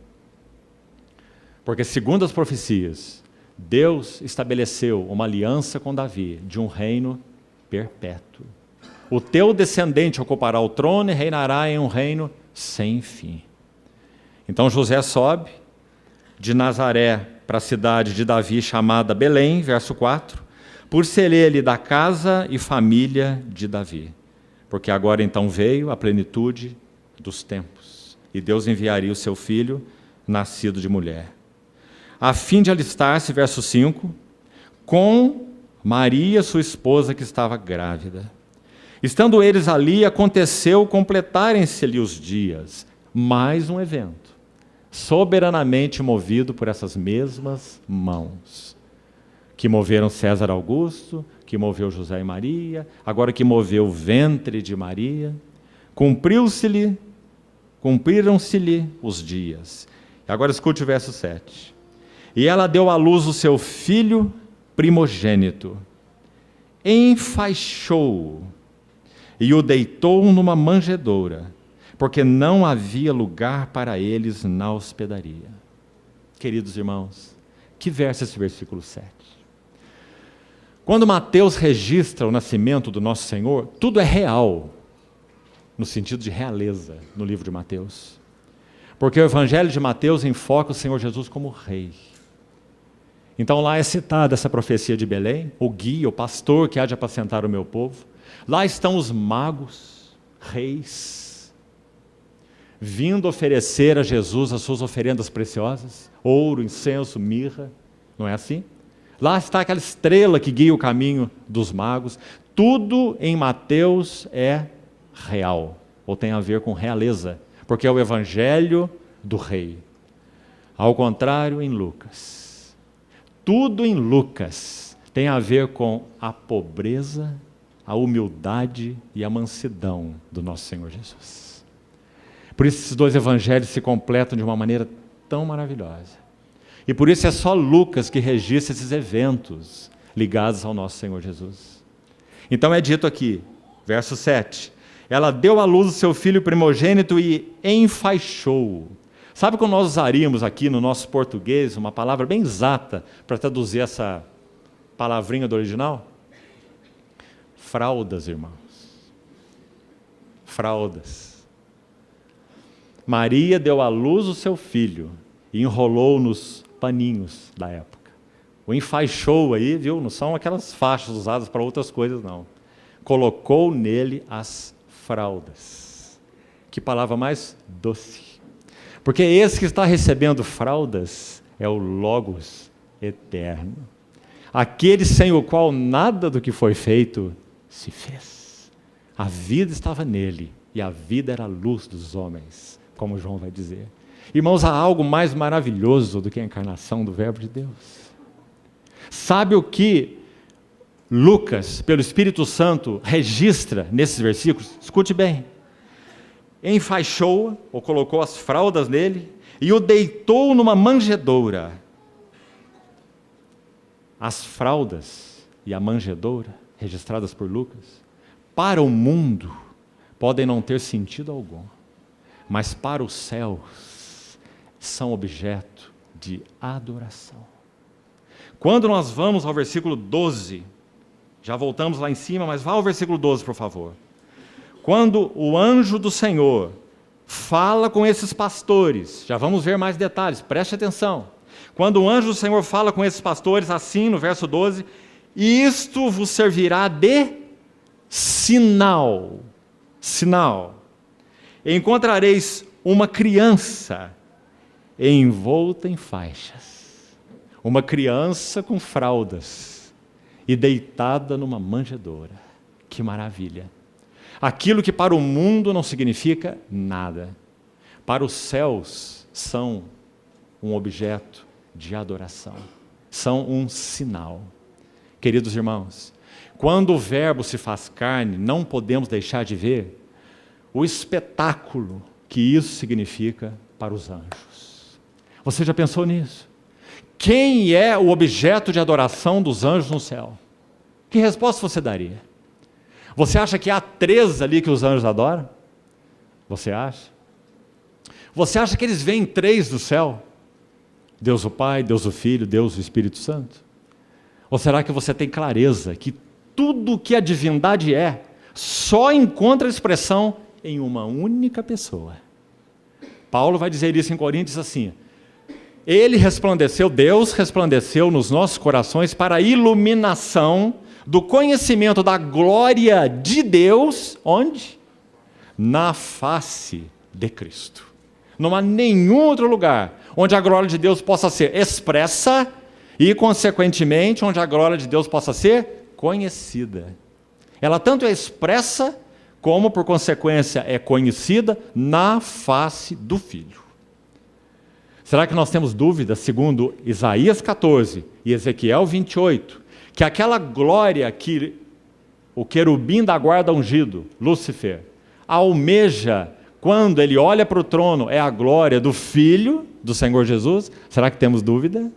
Porque, segundo as profecias, Deus estabeleceu uma aliança com Davi, de um reino perpétuo. O teu descendente ocupará o trono e reinará em um reino sem fim. Então José sobe de Nazaré para a cidade de Davi, chamada Belém, verso 4, por ser ele da casa e família de Davi. Porque agora então veio a plenitude dos tempos, e Deus enviaria o seu filho, nascido de mulher, a fim de alistar-se, verso 5, com Maria, sua esposa, que estava grávida. Estando eles ali, aconteceu completarem-se-lhe os dias. Mais um evento, soberanamente movido por essas mesmas mãos, que moveram César Augusto, que moveu José e Maria, agora que moveu o ventre de Maria. Cumpriram-se-lhe os dias. Agora escute o verso 7. E ela deu à luz o seu filho primogênito, enfaixou-o e o deitou numa manjedoura, porque não havia lugar para eles na hospedaria. Queridos irmãos, que verso é esse versículo 7? Quando Mateus registra o nascimento do nosso Senhor, tudo é real, no sentido de realeza, no livro de Mateus. Porque o Evangelho de Mateus enfoca o Senhor Jesus como rei. Então lá é citada essa profecia de Belém, o guia, o pastor que há de apacentar o meu povo. Lá estão os magos, reis, vindo oferecer a Jesus as suas oferendas preciosas, ouro, incenso, mirra, não é assim? Lá está aquela estrela que guia o caminho dos magos. Tudo em Mateus é real, ou tem a ver com realeza, porque é o evangelho do rei. Ao contrário, em Lucas. Tudo em Lucas tem a ver com a pobreza, a humildade e a mansidão do nosso Senhor Jesus. Por isso esses dois evangelhos se completam de uma maneira tão maravilhosa. E por isso é só Lucas que registra esses eventos ligados ao nosso Senhor Jesus. Então é dito aqui, verso 7, ela deu à luz o seu filho primogênito e enfaixou-o. Sabe como nós usaríamos aqui no nosso português uma palavra bem exata para traduzir essa palavrinha do original? Fraldas, irmãos. Fraldas. Maria deu à luz o seu filho e enrolou nos paninhos da época. O enfaixou aí, viu? Não são aquelas faixas usadas para outras coisas, não. Colocou nele as fraldas. Que palavra mais doce. Porque esse que está recebendo fraldas é o Logos eterno. Aquele sem o qual nada do que foi feito se fez. A vida estava nele e a vida era a luz dos homens, como João vai dizer. Irmãos, há algo mais maravilhoso do que a encarnação do Verbo de Deus. Sabe o que Lucas, pelo Espírito Santo, registra nesses versículos? Escute bem. Enfaixou-o, ou colocou as fraldas nele, e o deitou numa manjedoura. As fraldas e a manjedoura, registradas por Lucas, para o mundo, podem não ter sentido algum, mas para os céus, são objeto de adoração. Quando nós vamos ao versículo 12, já voltamos lá em cima, mas vá ao versículo 12, por favor. Quando o anjo do Senhor fala com esses pastores, já vamos ver mais detalhes, preste atenção. Quando o anjo do Senhor fala com esses pastores, assim no verso 12, isto vos servirá de sinal. Sinal. Encontrareis uma criança envolta em faixas, uma criança com fraldas e deitada numa manjedoura. Que maravilha! Aquilo que para o mundo não significa nada, para os céus são um objeto de adoração, são um sinal. Queridos irmãos, quando o Verbo se faz carne, não podemos deixar de ver o espetáculo que isso significa para os anjos. Você já pensou nisso? Quem é o objeto de adoração dos anjos no céu? Que resposta você daria? Você acha que há 3 ali que os anjos adoram? Você acha? Você acha que eles veem 3 do céu? Deus o Pai, Deus o Filho, Deus o Espírito Santo? Ou será que você tem clareza que tudo que a divindade é, só encontra expressão em uma única pessoa? Paulo vai dizer isso em Coríntios assim: Ele resplandeceu, Deus resplandeceu nos nossos corações para a iluminação do conhecimento da glória de Deus, onde? Na face de Cristo. Não há nenhum outro lugar onde a glória de Deus possa ser expressa e, consequentemente, onde a glória de Deus possa ser conhecida. Ela tanto é expressa, como, por consequência, é conhecida na face do Filho. Será que nós temos dúvida, segundo Isaías 14 e Ezequiel 28, que aquela glória que o querubim da guarda ungido, Lúcifer, almeja quando ele olha para o trono, é a glória do Filho do Senhor Jesus? Será que temos dúvida?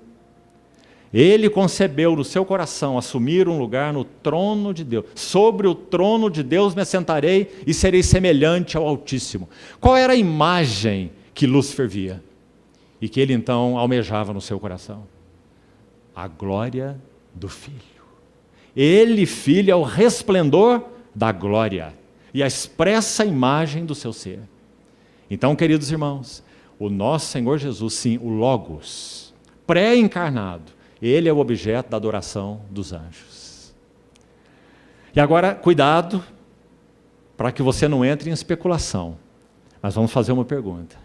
Ele concebeu no seu coração assumir um lugar no trono de Deus. Sobre o trono de Deus me assentarei e serei semelhante ao Altíssimo. Qual era a imagem que Lúcifer via? E que ele então almejava no seu coração? A glória do Filho. Ele, Filho, é o resplendor da glória e a expressa imagem do seu ser. Então, queridos irmãos, o nosso Senhor Jesus, sim, o Logos, pré-encarnado, ele é o objeto da adoração dos anjos. E agora, cuidado, para que você não entre em especulação. Mas vamos fazer uma pergunta.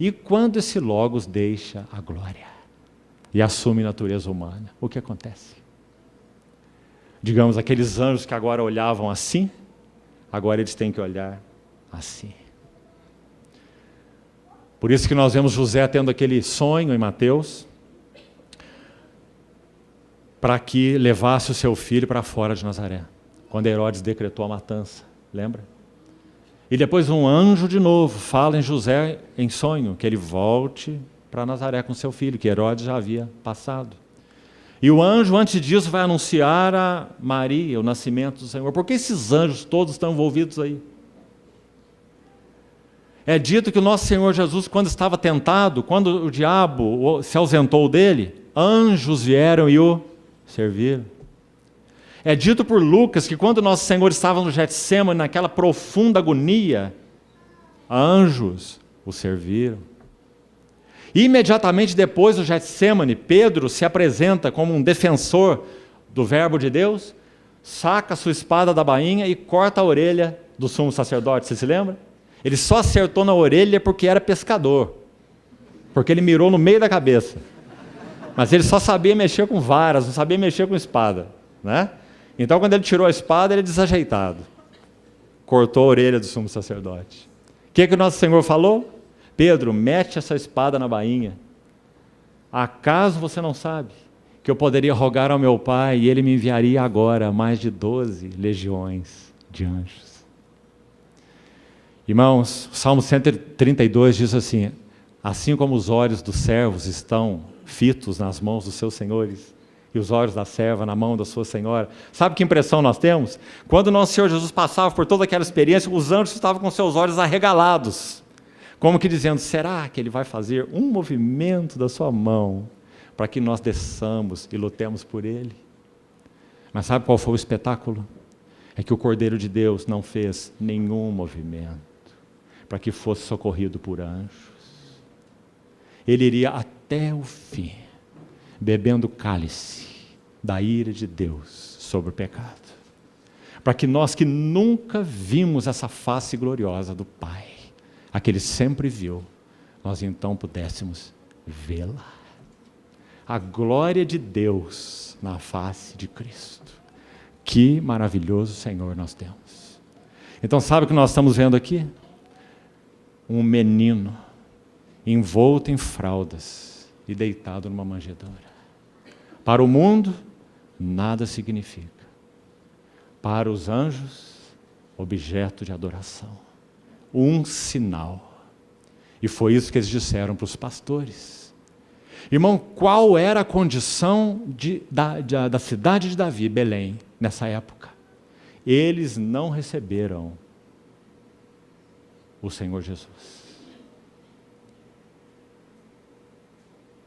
E quando esse Logos deixa a glória e assume natureza humana, o que acontece? Digamos, aqueles anjos que agora olhavam assim, agora eles têm que olhar assim. Por isso que nós vemos José tendo aquele sonho em Mateus, para que levasse o seu filho para fora de Nazaré, quando Herodes decretou a matança, lembra? E depois um anjo de novo fala em José em sonho, que ele volte para Nazaré com seu filho, que Herodes já havia passado. E o anjo, antes disso, vai anunciar a Maria o nascimento do Senhor. Por que esses anjos todos estão envolvidos aí? É dito que o nosso Senhor Jesus, quando estava tentado, quando o diabo se ausentou dele, anjos vieram e o serviram. É dito por Lucas que quando nosso Senhor estava no Getsemane, naquela profunda agonia, anjos o serviram. Imediatamente depois do Getsemane, Pedro se apresenta como um defensor do verbo de Deus, saca a sua espada da bainha e corta a orelha do sumo sacerdote, você se lembra? Ele só acertou na orelha porque era pescador, porque ele mirou no meio da cabeça. Mas ele só sabia mexer com varas, não sabia mexer com espada, né? Então, quando ele tirou a espada, ele é desajeitado. Cortou a orelha do sumo sacerdote. O que o nosso Senhor falou? Pedro, mete essa espada na bainha. Acaso você não sabe que eu poderia rogar ao meu Pai e Ele me enviaria agora mais de 12 legiões de anjos? Irmãos, o Salmo 132 diz assim: assim como os olhos dos servos estão fitos nas mãos dos seus senhores, e os olhos da serva na mão da sua senhora. Sabe que impressão nós temos? Quando nosso Senhor Jesus passava por toda aquela experiência, os anjos estavam com seus olhos arregalados, como que dizendo: será que Ele vai fazer um movimento da sua mão para que nós desçamos e lutemos por Ele? Mas sabe qual foi o espetáculo? É que o Cordeiro de Deus não fez nenhum movimento para que fosse socorrido por anjos. Ele iria até o fim, bebendo o cálice da ira de Deus sobre o pecado, para que nós que nunca vimos essa face gloriosa do Pai, a que Ele sempre viu, nós então pudéssemos vê-la. A glória de Deus na face de Cristo. Que maravilhoso Senhor nós temos. Então sabe o que nós estamos vendo aqui? Um menino envolto em fraldas e deitado numa manjedoura. Para o mundo, nada significa. Para os anjos, objeto de adoração. Um sinal. E foi isso que eles disseram para os pastores. Irmão, qual era a condição da cidade de Davi, Belém, nessa época? Eles não receberam o Senhor Jesus.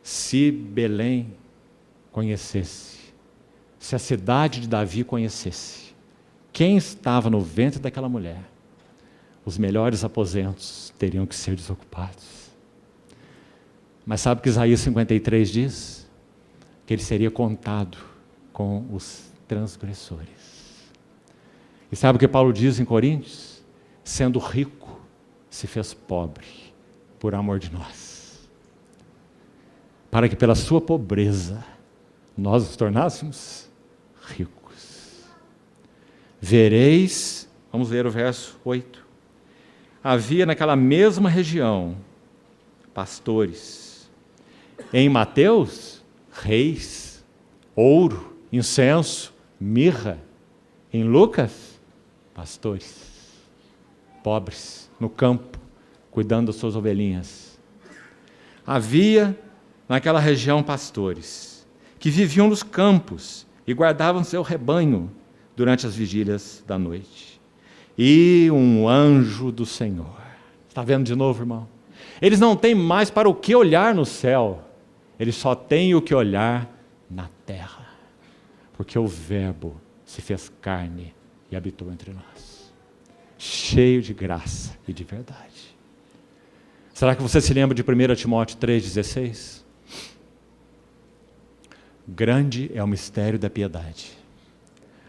Se Belém conhecesse, se a cidade de Davi conhecesse quem estava no ventre daquela mulher, os melhores aposentos teriam que ser desocupados. Mas sabe o que Isaías 53 diz? Que ele seria contado com os transgressores. E sabe o que Paulo diz em Coríntios? Sendo rico, se fez pobre por amor de nós, para que pela sua pobreza nós nos tornássemos ricos. Vereis, vamos ler o verso 8. Havia naquela mesma região pastores. Em Mateus, reis, ouro, incenso, mirra. Em Lucas, pastores, pobres, no campo, cuidando das suas ovelhinhas. Havia naquela região pastores, que viviam nos campos e guardavam seu rebanho durante as vigílias da noite. E um anjo do Senhor. Está vendo de novo, irmão? Eles não têm mais para o que olhar no céu, eles só têm o que olhar na terra, porque o verbo se fez carne e habitou entre nós, cheio de graça e de verdade. Será que você se lembra de 1 Timóteo 3,16? Grande é o mistério da piedade.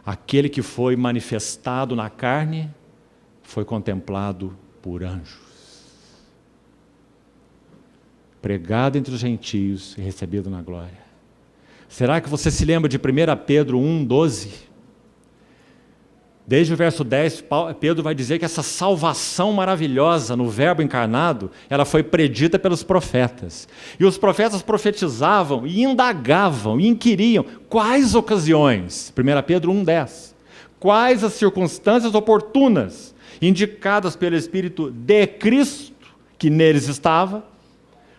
Aquele que foi manifestado na carne foi contemplado por anjos, pregado entre os gentios e recebido na glória. Será que você se lembra de 1 Pedro 1,12? Desde o verso 10, Pedro vai dizer que essa salvação maravilhosa no Verbo encarnado, ela foi predita pelos profetas. E os profetas profetizavam e indagavam e inquiriam quais ocasiões, 1 Pedro 1,10, quais as circunstâncias oportunas, indicadas pelo Espírito de Cristo, que neles estava,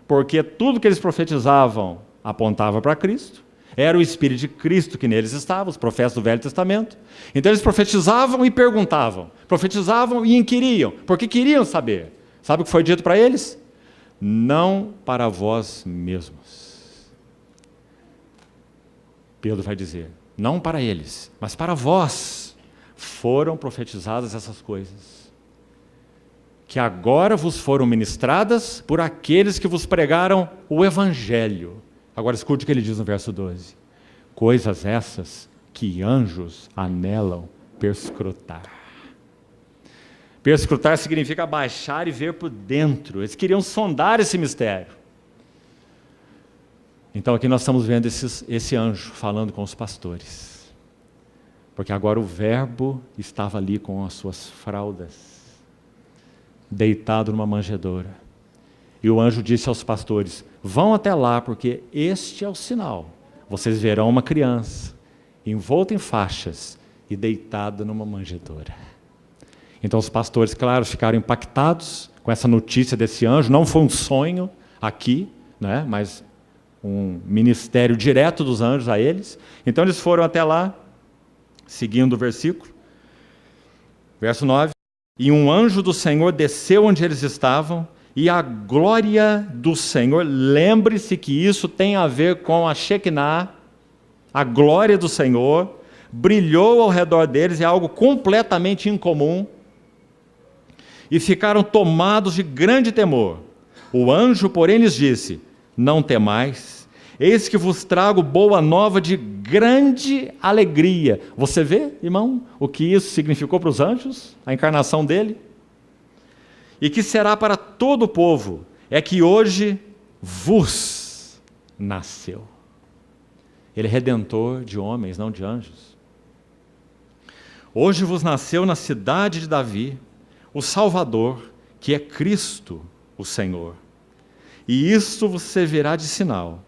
porque tudo que eles profetizavam apontava para Cristo. Era o Espírito de Cristo que neles estava, os profetas do Velho Testamento. Então eles profetizavam e perguntavam, profetizavam e inquiriam, porque queriam saber. Sabe o que foi dito para eles? Não para vós mesmos. Pedro vai dizer, não para eles, mas para vós foram profetizadas essas coisas, que agora vos foram ministradas por aqueles que vos pregaram o Evangelho. Agora escute o que ele diz no verso 12. Coisas essas que anjos anelam perscrutar. Perscrutar significa baixar e ver por dentro. Eles queriam sondar esse mistério. Então aqui nós estamos vendo esse anjo falando com os pastores. Porque agora o Verbo estava ali com as suas fraldas, deitado numa manjedoura. E o anjo disse aos pastores, vão até lá, porque este é o sinal. Vocês verão uma criança, envolta em faixas e deitada numa manjedoura. Então os pastores, claro, ficaram impactados com essa notícia desse anjo. Não foi um sonho aqui, né, mas um ministério direto dos anjos a eles. Então eles foram até lá, seguindo o versículo. Verso 9. E um anjo do Senhor desceu onde eles estavam, e a glória do Senhor, lembre-se que isso tem a ver com a Shekinah, a glória do Senhor, brilhou ao redor deles, é algo completamente incomum, e ficaram tomados de grande temor. O anjo, porém, lhes disse, não temais, eis que vos trago boa nova de grande alegria. Você vê, irmão, o que isso significou para os anjos? A encarnação dele? E que será para todo o povo, é que hoje vos nasceu. Ele é redentor de homens, não de anjos. Hoje vos nasceu na cidade de Davi, o Salvador, que é Cristo, o Senhor. E isto vos servirá de sinal.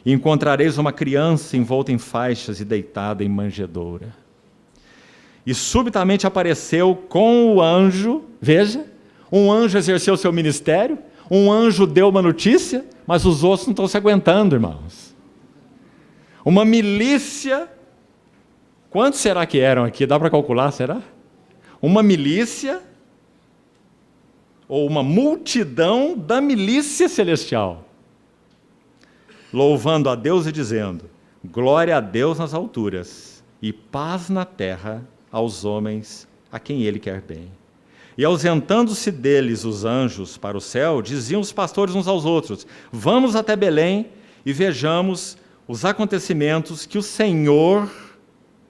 E encontrareis uma criança envolta em faixas e deitada em manjedoura. E subitamente apareceu com o anjo, veja, um anjo exerceu seu ministério, um anjo deu uma notícia, mas os outros não estão se aguentando, irmãos. Uma milícia, quantos será que eram aqui? Dá para calcular, será? Uma milícia, ou uma multidão da milícia celestial, louvando a Deus e dizendo, glória a Deus nas alturas, e paz na terra aos homens a quem Ele quer bem. E ausentando-se deles os anjos para o céu, diziam os pastores uns aos outros, vamos até Belém e vejamos os acontecimentos que o Senhor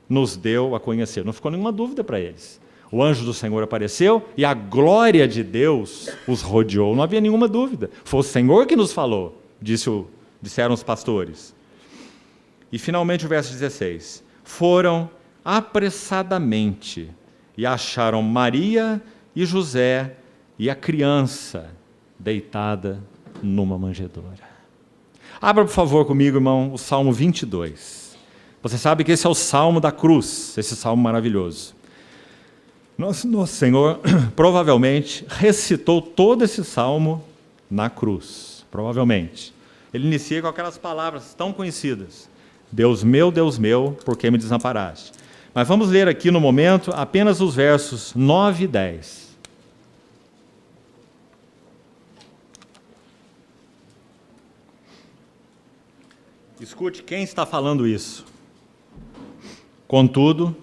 nos deu a conhecer. Não ficou nenhuma dúvida para eles. O anjo do Senhor apareceu e a glória de Deus os rodeou. Não havia nenhuma dúvida. Foi o Senhor que nos falou, disseram os pastores. E finalmente o verso 16. Foram apressadamente e acharam Maria e José e a criança deitada numa manjedoura. Abra, por favor, comigo, irmão, o Salmo 22. Você sabe que esse é o Salmo da cruz, esse Salmo maravilhoso. Nosso Senhor provavelmente recitou todo esse Salmo na cruz, provavelmente. Ele inicia com aquelas palavras tão conhecidas. Deus meu, por que me desamparaste? Mas vamos ler aqui no momento apenas os versos 9 e 10. Escute quem está falando isso. Contudo,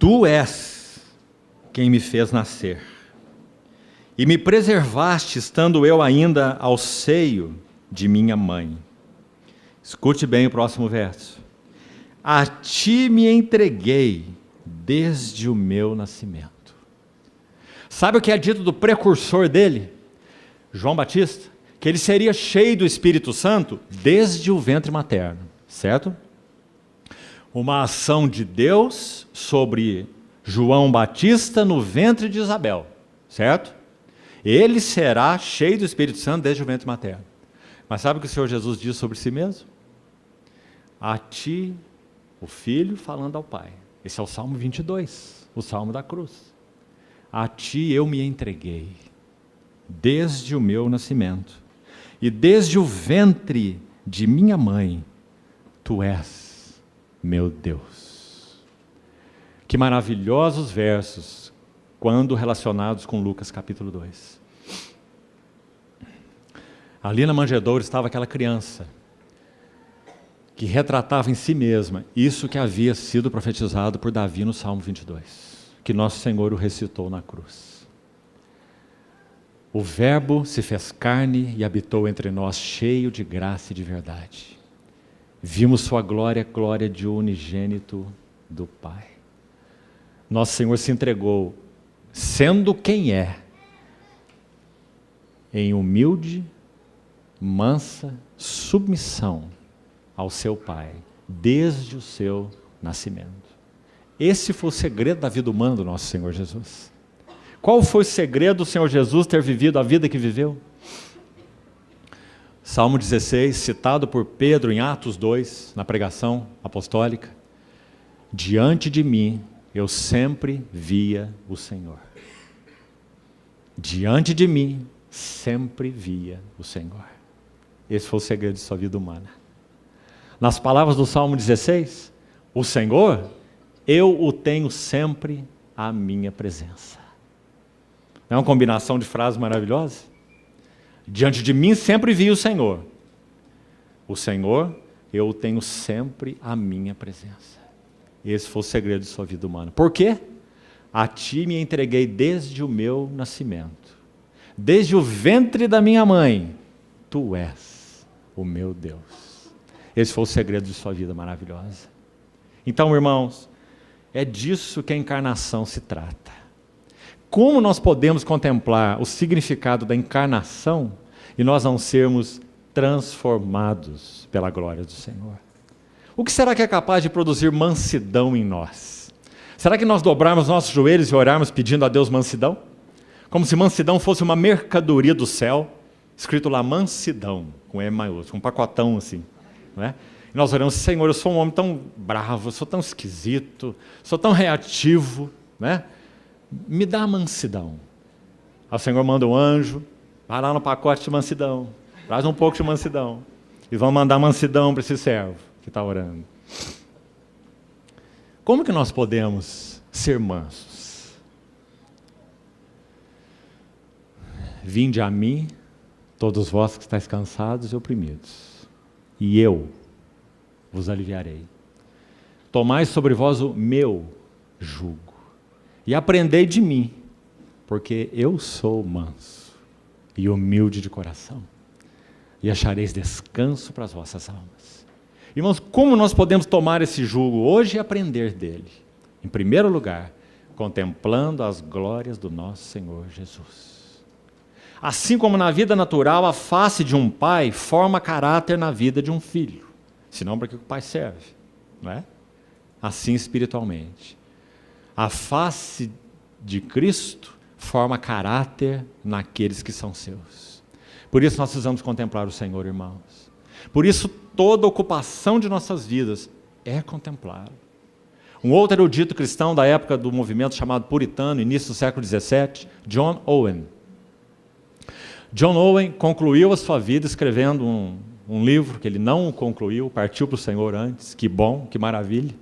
Tu és quem me fez nascer, e me preservaste estando eu ainda ao seio de minha mãe. Escute bem o próximo verso. A ti me entreguei desde o meu nascimento. Sabe o que é dito do precursor dele, João Batista? Que ele seria cheio do Espírito Santo desde o ventre materno, certo? Uma ação de Deus sobre João Batista no ventre de Isabel, certo? Ele será cheio do Espírito Santo desde o ventre materno. Mas sabe o que o Senhor Jesus diz sobre si mesmo? A ti, o Filho falando ao Pai. Esse é o Salmo 22, o Salmo da cruz. A ti eu me entreguei, desde o meu nascimento, e desde o ventre de minha mãe, tu és meu Deus. Que maravilhosos versos, quando relacionados com Lucas capítulo 2. Ali na manjedoura estava aquela criança, que retratava em si mesma isso que havia sido profetizado por Davi no Salmo 22, que nosso Senhor o recitou na cruz. O Verbo se fez carne e habitou entre nós, cheio de graça e de verdade. Vimos sua glória, glória de unigênito do Pai. Nosso Senhor se entregou, sendo quem é, em humilde, mansa submissão ao seu Pai, desde o seu nascimento. Esse foi o segredo da vida humana do nosso Senhor Jesus. Qual foi o segredo do Senhor Jesus ter vivido a vida que viveu? Salmo 16, citado por Pedro em Atos 2, na pregação apostólica. Diante de mim, eu sempre via o Senhor. Diante de mim, sempre via o Senhor. Esse foi o segredo de sua vida humana. Nas palavras do Salmo 16, o Senhor, eu o tenho sempre à minha presença. Não é uma combinação de frases maravilhosas? Diante de mim sempre vi o Senhor. O Senhor, eu o tenho sempre à minha presença. Esse foi o segredo de sua vida humana. Por quê? A ti me entreguei desde o meu nascimento. Desde o ventre da minha mãe, tu és o meu Deus. Esse foi o segredo de sua vida maravilhosa. Então, irmãos, é disso que a encarnação se trata. Como nós podemos contemplar o significado da encarnação e nós não sermos transformados pela glória do Senhor? O que será que é capaz de produzir mansidão em nós? Será que nós dobrarmos nossos joelhos e orarmos pedindo a Deus mansidão? Como se mansidão fosse uma mercadoria do céu, escrito lá mansidão, com E maiúsculo, um pacotão assim. Não é? E nós oramos, Senhor, eu sou um homem tão bravo, eu sou tão esquisito, sou tão reativo, né? Me dá mansidão. Aí o Senhor manda um anjo, vai lá no pacote de mansidão, traz um pouco de mansidão, e vão mandar mansidão para esse servo que está orando. Como que nós podemos ser mansos? Vinde a mim, todos vós que estáis cansados e oprimidos, e eu vos aliviarei. Tomai sobre vós o meu jugo, e aprendei de mim, porque eu sou manso e humilde de coração, e achareis descanso para as vossas almas. Irmãos, como nós podemos tomar esse jugo hoje e aprender dele? Em primeiro lugar, contemplando as glórias do nosso Senhor Jesus. Assim como na vida natural, a face de um pai forma caráter na vida de um filho. Senão, para que o pai serve? Não é? Assim espiritualmente. A face de Cristo forma caráter naqueles que são seus. Por isso nós precisamos contemplar o Senhor, irmãos. Por isso toda ocupação de nossas vidas é contemplá-lo. Um outro erudito cristão da época do movimento chamado puritano, início do século XVII, John Owen. John Owen concluiu a sua vida escrevendo um livro que ele não concluiu, partiu para o Senhor antes. Que bom, que maravilha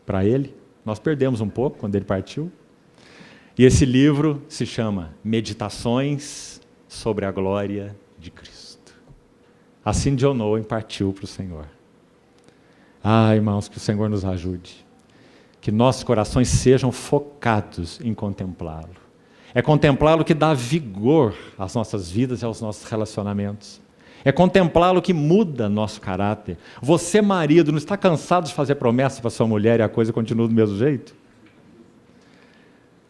para ele. Nós perdemos um pouco quando ele partiu. E esse livro se chama Meditações sobre a Glória de Cristo. Assim John Owen partiu para o Senhor. Ah, irmãos, que o Senhor nos ajude que nossos corações sejam focados em contemplá-lo. É contemplá-lo que dá vigor às nossas vidas e aos nossos relacionamentos. É contemplá-lo que muda nosso caráter. Você, marido, não está cansado de fazer promessas para sua mulher e a coisa continua do mesmo jeito?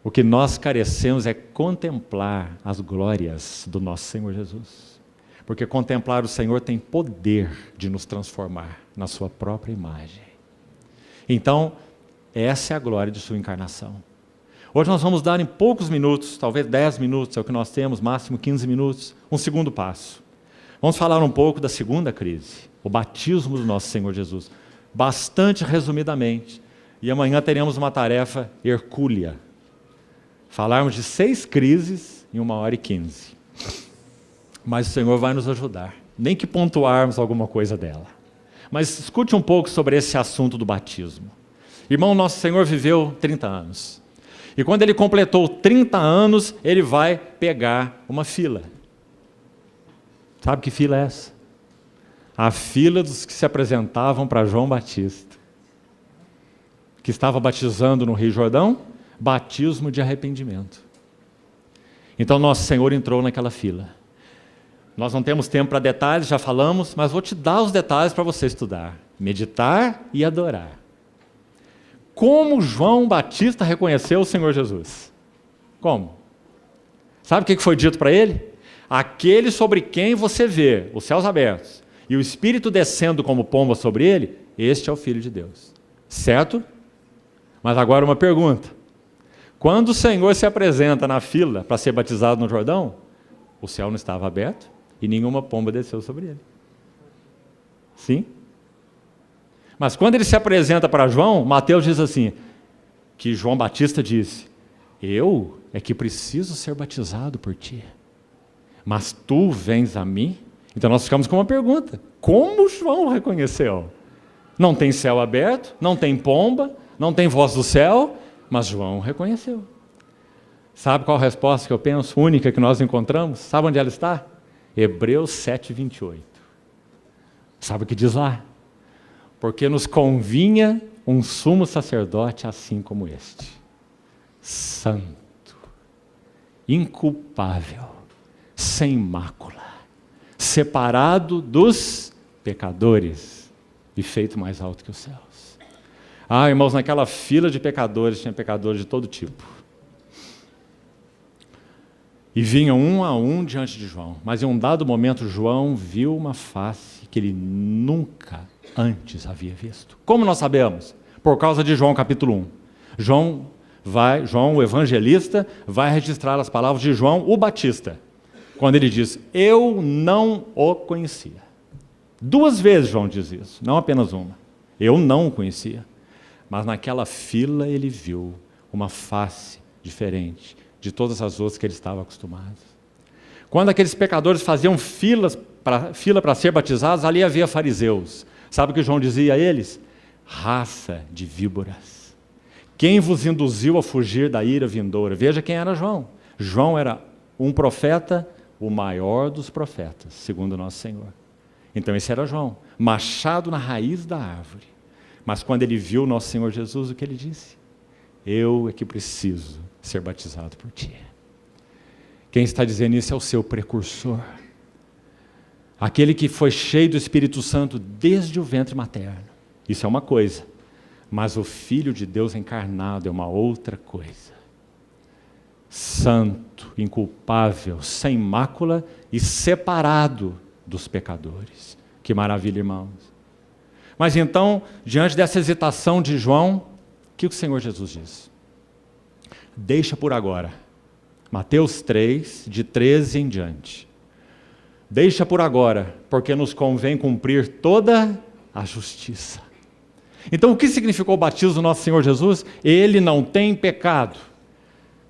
O que nós carecemos é contemplar as glórias do nosso Senhor Jesus. Porque contemplar o Senhor tem poder de nos transformar na sua própria imagem. Então, essa é a glória de sua encarnação. Hoje nós vamos dar em poucos minutos, talvez 10 minutos é o que nós temos, máximo 15 minutos, um segundo passo. Vamos falar um pouco da segunda crise, o batismo do nosso Senhor Jesus, bastante resumidamente. E amanhã teremos uma tarefa hercúlea. Falarmos de 6 crises em 1h15. Mas o Senhor vai nos ajudar, nem que pontuarmos alguma coisa dela. Mas escute um pouco sobre esse assunto do batismo. Irmão, nosso Senhor viveu 30 anos. E quando ele completou 30 anos, ele vai pegar uma fila. Sabe que fila é essa? A fila dos que se apresentavam para João Batista, que estava batizando no Rio Jordão, batismo de arrependimento. Então nosso Senhor entrou naquela fila. Nós não temos tempo para detalhes, já falamos, mas vou te dar os detalhes para você estudar, meditar e adorar. Como João Batista reconheceu o Senhor Jesus? Como? Sabe o que foi dito para ele? Aquele sobre quem você vê os céus abertos e o Espírito descendo como pomba sobre ele, este é o Filho de Deus. Certo? Mas agora uma pergunta. Quando o Senhor se apresenta na fila para ser batizado no Jordão, o céu não estava aberto e nenhuma pomba desceu sobre ele. Sim? Mas quando ele se apresenta para João, Mateus diz assim, que João Batista disse, eu é que preciso ser batizado por ti, mas tu vens a mim? Então nós ficamos com uma pergunta, como João reconheceu? Não tem céu aberto, não tem pomba, não tem voz do céu, mas João reconheceu. Sabe qual a resposta que eu penso, única que nós encontramos? Sabe onde ela está? Hebreus 7:28. Sabe o que diz lá? Porque nos convinha um sumo sacerdote assim como este, santo, inculpável, sem mácula, separado dos pecadores e feito mais alto que os céus. Ah, irmãos, naquela fila de pecadores, tinha pecadores de todo tipo. E vinham um a um diante de João. Mas em um dado momento, João viu uma face que ele nunca antes havia visto. Como nós sabemos? Por causa de João capítulo 1. João, o evangelista, vai registrar as palavras de João, o Batista, quando ele diz, eu não o conhecia. 2 vezes João diz isso, não apenas uma. Eu não o conhecia. Mas naquela fila ele viu uma face diferente de todas as outras que ele estava acostumado. Quando aqueles pecadores faziam fila para ser batizados, ali havia fariseus. Sabe o que João dizia a eles? Raça de víboras. Quem vos induziu a fugir da ira vindoura? Veja quem era João. João era um profeta, o maior dos profetas, segundo nosso Senhor. Então esse era João, machado na raiz da árvore. Mas quando ele viu nosso Senhor Jesus, o que ele disse? Eu é que preciso ser batizado por ti. Quem está dizendo isso é o seu precursor. Aquele que foi cheio do Espírito Santo desde o ventre materno. Isso é uma coisa. Mas o Filho de Deus encarnado é uma outra coisa. Santo, inculpável, sem mácula e separado dos pecadores. Que maravilha, irmãos. Mas então, diante dessa hesitação de João, o que o Senhor Jesus diz? Deixa por agora. Mateus 3, de 13 em diante. Deixa por agora, porque nos convém cumprir toda a justiça. Então, o que significou o batismo do nosso Senhor Jesus? Ele não tem pecado.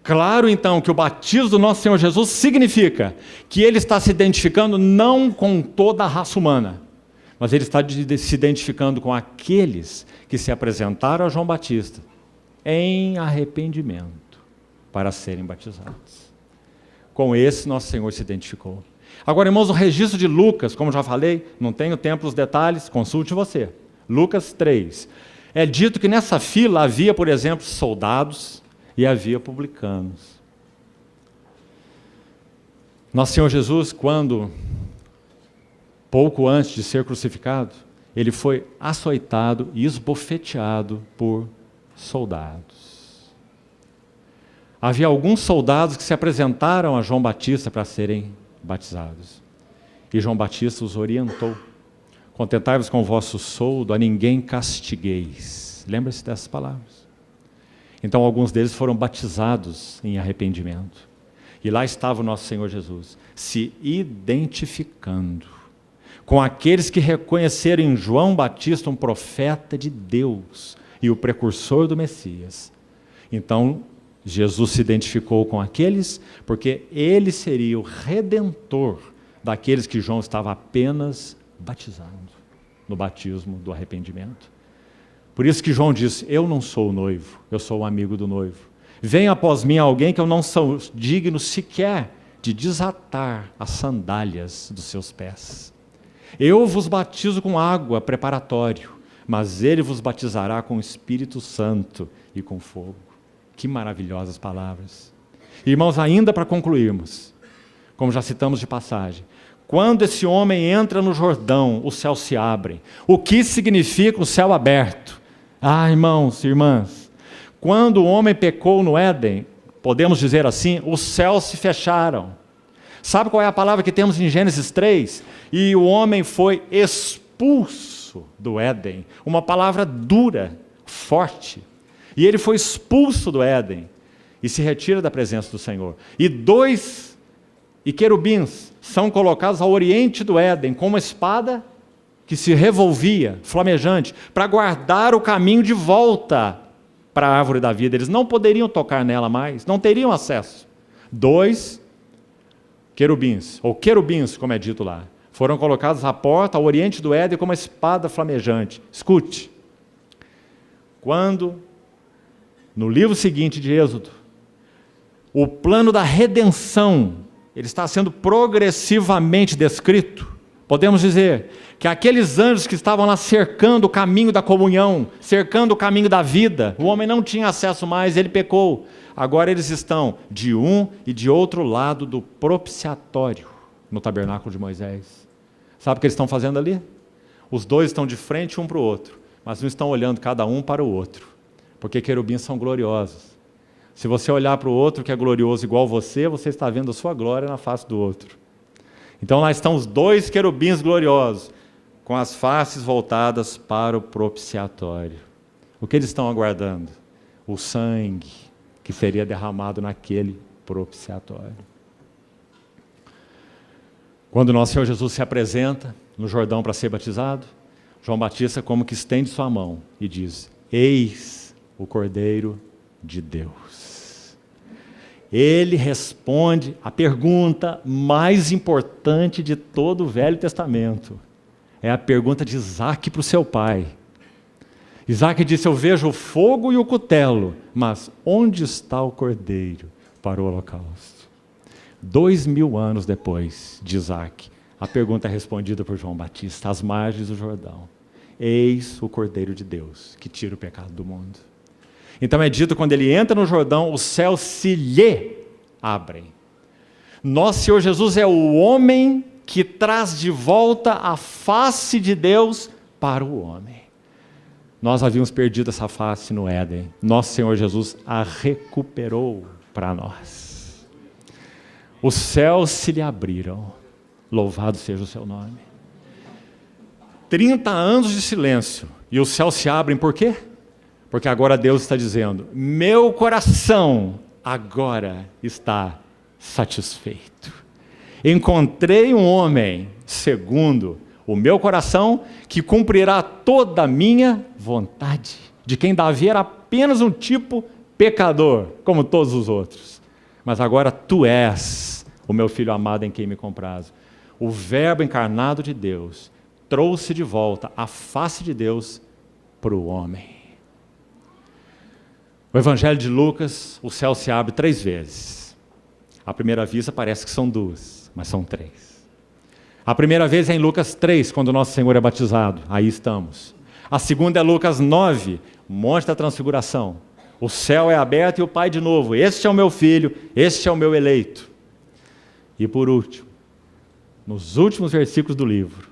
Claro, então, que o batismo do nosso Senhor Jesus significa que ele está se identificando não com toda a raça humana, mas ele está se identificando com aqueles que se apresentaram a João Batista em arrependimento para serem batizados. Com esse, nosso Senhor se identificou. Agora, irmãos, o registro de Lucas, como já falei, não tenho tempo para os detalhes, consulte você. Lucas 3. É dito que nessa fila havia, por exemplo, soldados e havia publicanos. Nosso Senhor Jesus, quando, pouco antes de ser crucificado, ele foi açoitado e esbofeteado por soldados. Havia alguns soldados que se apresentaram a João Batista para serem batizados. E João Batista os orientou. Contentai-vos com o vosso soldo, a ninguém castigueis. Lembra-se dessas palavras. Então alguns deles foram batizados em arrependimento. E lá estava o nosso Senhor Jesus, se identificando com aqueles que reconheceram em João Batista um profeta de Deus e o precursor do Messias. Então Jesus se identificou com aqueles, porque ele seria o redentor daqueles que João estava apenas batizando, no batismo do arrependimento. Por isso que João disse, eu não sou o noivo, eu sou o amigo do noivo. Venha após mim alguém que eu não sou digno sequer de desatar as sandálias dos seus pés. Eu vos batizo com água, preparatório, mas ele vos batizará com o Espírito Santo e com fogo. Que maravilhosas palavras. Irmãos, ainda para concluirmos, como já citamos de passagem, quando esse homem entra no Jordão, os céus se abrem. O que significa o céu aberto? Ah, irmãos e irmãs, quando o homem pecou no Éden, podemos dizer assim, os céus se fecharam. Sabe qual é a palavra que temos em Gênesis 3? E o homem foi expulso do Éden. Uma palavra dura, forte. E ele foi expulso do Éden e se retira da presença do Senhor. E querubins são colocados ao oriente do Éden com uma espada que se revolvia, flamejante, para guardar o caminho de volta para a árvore da vida. Eles não poderiam tocar nela mais, não teriam acesso. 2 querubins, ou querubins, como é dito lá, foram colocados à porta, ao oriente do Éden, com uma espada flamejante. Escute, quando, no livro seguinte de Êxodo, o plano da redenção, ele está sendo progressivamente descrito, podemos dizer que aqueles anjos que estavam lá cercando o caminho da comunhão, cercando o caminho da vida, o homem não tinha acesso mais, ele pecou. Agora eles estão de um e de outro lado do propiciatório, no tabernáculo de Moisés. Sabe o que eles estão fazendo ali? Os dois estão de frente um para o outro, mas não estão olhando cada um para o outro, porque querubins são gloriosos. Se você olhar para o outro que é glorioso igual você está vendo a sua glória na face do outro. Então lá estão os 2 querubins gloriosos, com as faces voltadas para o propiciatório. O que eles estão aguardando? O sangue que seria derramado naquele propiciatório. Quando nosso Senhor Jesus se apresenta no Jordão para ser batizado, João Batista como que estende sua mão e diz, eis o Cordeiro de Deus. Ele responde a pergunta mais importante de todo o Velho Testamento. É a pergunta de Isaac para o seu pai. Isaac disse, eu vejo o fogo e o cutelo, mas onde está o cordeiro para o holocausto? 2000 anos depois de Isaac, a pergunta é respondida por João Batista, às margens do Jordão. Eis o Cordeiro de Deus, que tira o pecado do mundo. Então é dito, quando ele entra no Jordão, os céus se lhe abrem. Nosso Senhor Jesus é o homem que traz de volta a face de Deus para o homem. Nós havíamos perdido essa face no Éden. Nosso Senhor Jesus a recuperou para nós. Os céus se lhe abriram. Louvado seja o seu nome. 30 anos de silêncio. E os céus se abrem por quê? Porque agora Deus está dizendo, meu coração agora está satisfeito. Encontrei um homem, segundo o meu coração, que cumprirá toda a minha vontade. De quem Davi era apenas um tipo pecador, como todos os outros. Mas agora tu és o meu filho amado em quem me comprazo. O verbo encarnado de Deus trouxe de volta a face de Deus para o homem. O Evangelho de Lucas, o céu se abre 3 vezes. À primeira vista parece que são 2, mas são 3. A primeira vez é em Lucas 3, quando o nosso Senhor é batizado. Aí estamos. A segunda é Lucas 9, Monte da Transfiguração. O céu é aberto e o Pai de novo. Este é o meu filho, este é o meu eleito. E por último, nos últimos versículos do livro,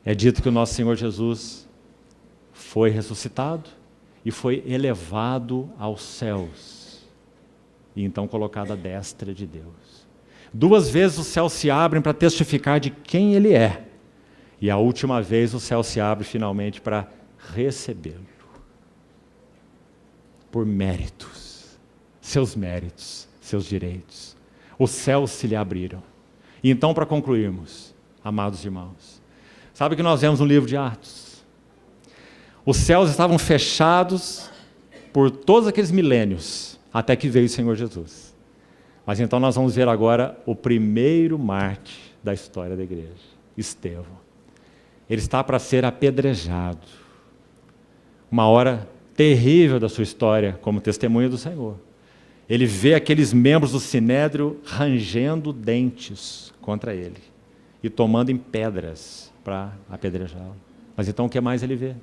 é dito que o nosso Senhor Jesus foi ressuscitado e foi elevado aos céus. E então colocado à destra de Deus. 2 vezes os céus se abrem para testificar de quem Ele é. E a última vez o céu se abre finalmente para recebê-lo. Por méritos, seus direitos. Os céus se lhe abriram. E então, para concluirmos, amados irmãos, sabe o que nós vemos no livro de Atos? Os céus estavam fechados por todos aqueles milênios, até que veio o Senhor Jesus. Mas então nós vamos ver agora o primeiro mártir da história da igreja, Estevão. Ele está para ser apedrejado. Uma hora terrível da sua história como testemunha do Senhor. Ele vê aqueles membros do Sinédrio rangendo dentes contra ele e tomando em pedras para apedrejá-lo. Mas então o que mais ele vê?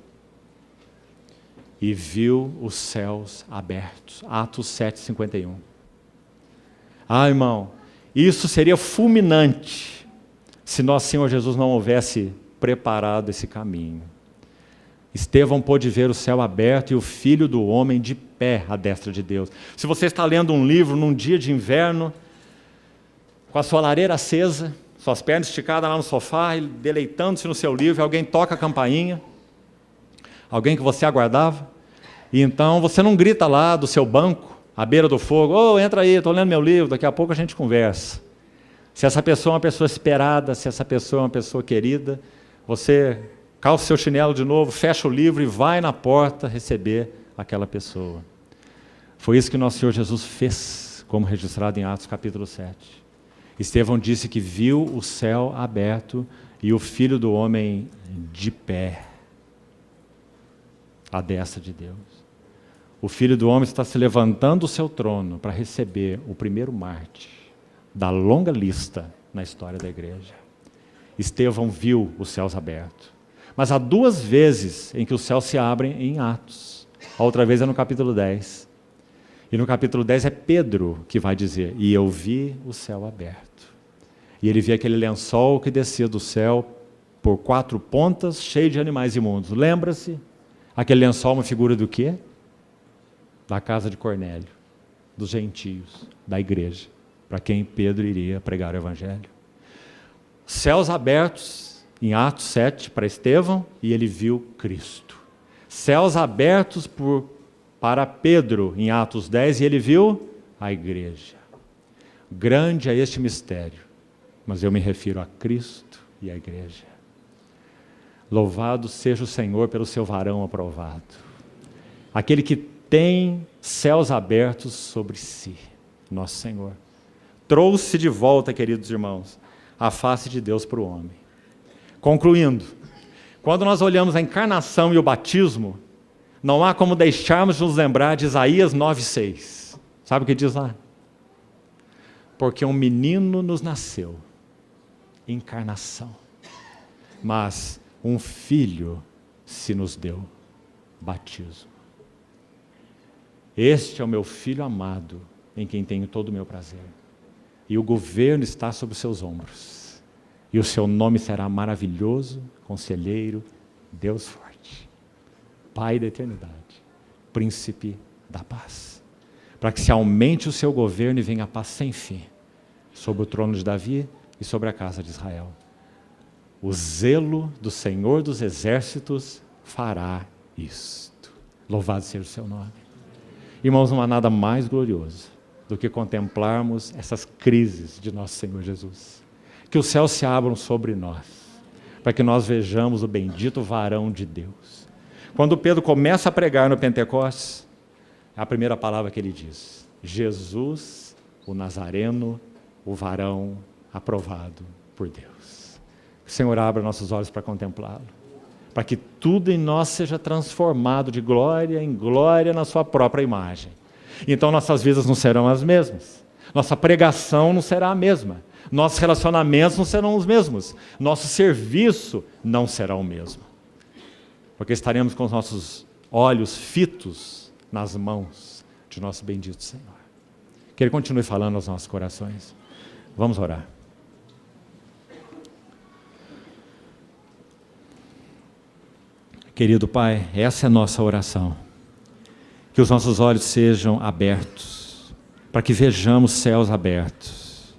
E viu os céus abertos. Atos 7:51. Irmão, isso seria fulminante se nosso Senhor Jesus não houvesse preparado esse caminho. Estevão pôde ver o céu aberto e o Filho do Homem de pé à destra de Deus. Se você está lendo um livro num dia de inverno, com a sua lareira acesa, suas pernas esticadas lá no sofá, deleitando-se no seu livro, alguém toca a campainha, alguém que você aguardava, e então você não grita lá do seu banco, à beira do fogo, entra aí, estou lendo meu livro, daqui a pouco a gente conversa. Se essa pessoa é uma pessoa esperada, se essa pessoa é uma pessoa querida, você calça o seu chinelo de novo, fecha o livro e vai na porta receber aquela pessoa. Foi isso que nosso Senhor Jesus fez, como registrado em Atos capítulo 7. Estevão disse que viu o céu aberto e o Filho do Homem de pé, à destra de Deus. O Filho do Homem está se levantando do seu trono para receber o primeiro mártir da longa lista na história da igreja. Estevão viu os céus abertos. Mas há 2 vezes em que os céus se abrem em Atos. A outra vez é no capítulo 10. E no capítulo 10 é Pedro que vai dizer, e eu vi o céu aberto. E ele via aquele lençol que descia do céu por 4 pontas, cheio de animais imundos. Lembra-se? Aquele lençol é uma figura do quê? Da casa de Cornélio, dos gentios, da igreja, para quem Pedro iria pregar o evangelho. Céus abertos em Atos 7 para Estevão e ele viu Cristo. Céus abertos para Pedro em Atos 10 e ele viu a igreja. Grande é este mistério, mas eu me refiro a Cristo e a igreja. Louvado seja o Senhor pelo seu varão aprovado. Aquele que tem céus abertos sobre si, nosso Senhor. Trouxe de volta, queridos irmãos, a face de Deus para o homem. Concluindo, quando nós olhamos a encarnação e o batismo, não há como deixarmos de nos lembrar de Isaías 9:6. Sabe o que diz lá? Porque um menino nos nasceu, encarnação, mas um filho se nos deu, batismo. Este é o meu filho amado, em quem tenho todo o meu prazer. E o governo está sobre os seus ombros. E o seu nome será maravilhoso, conselheiro, Deus forte, Pai da eternidade, príncipe da paz. Para que se aumente o seu governo e venha a paz sem fim, sobre o trono de Davi e sobre a casa de Israel. O zelo do Senhor dos exércitos fará isto. Louvado seja o seu nome. Irmãos, não há nada mais glorioso do que contemplarmos essas crises de nosso Senhor Jesus. Que os céus se abram sobre nós, para que nós vejamos o bendito varão de Deus. Quando Pedro começa a pregar no Pentecostes, a primeira palavra que ele diz: Jesus, o Nazareno, o varão aprovado por Deus. Que o Senhor abra nossos olhos para contemplá-lo, para que tudo em nós seja transformado de glória em glória na sua própria imagem. Então nossas vidas não serão as mesmas, nossa pregação não será a mesma, nossos relacionamentos não serão os mesmos, nosso serviço não será o mesmo. porque estaremos com os nossos olhos fitos nas mãos de nosso bendito Senhor. Que Ele continue falando aos nossos corações. Vamos orar. Querido Pai, essa é a nossa oração. Que os nossos olhos sejam abertos, para que vejamos céus abertos.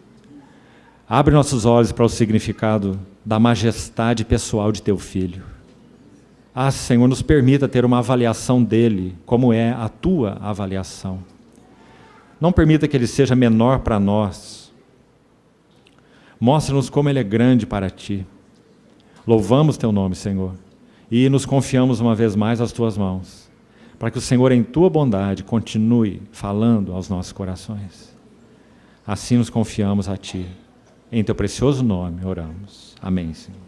Abre nossos olhos para o significado da majestade pessoal de Teu Filho. Senhor, nos permita ter uma avaliação dEle, como é a Tua avaliação. Não permita que Ele seja menor para nós. Mostra-nos como Ele é grande para Ti. Louvamos Teu nome, Senhor, e nos confiamos uma vez mais às Tuas mãos, para que o Senhor, em Tua bondade, continue falando aos nossos corações. Assim nos confiamos a Ti. Em Teu precioso nome oramos. Amém, Senhor.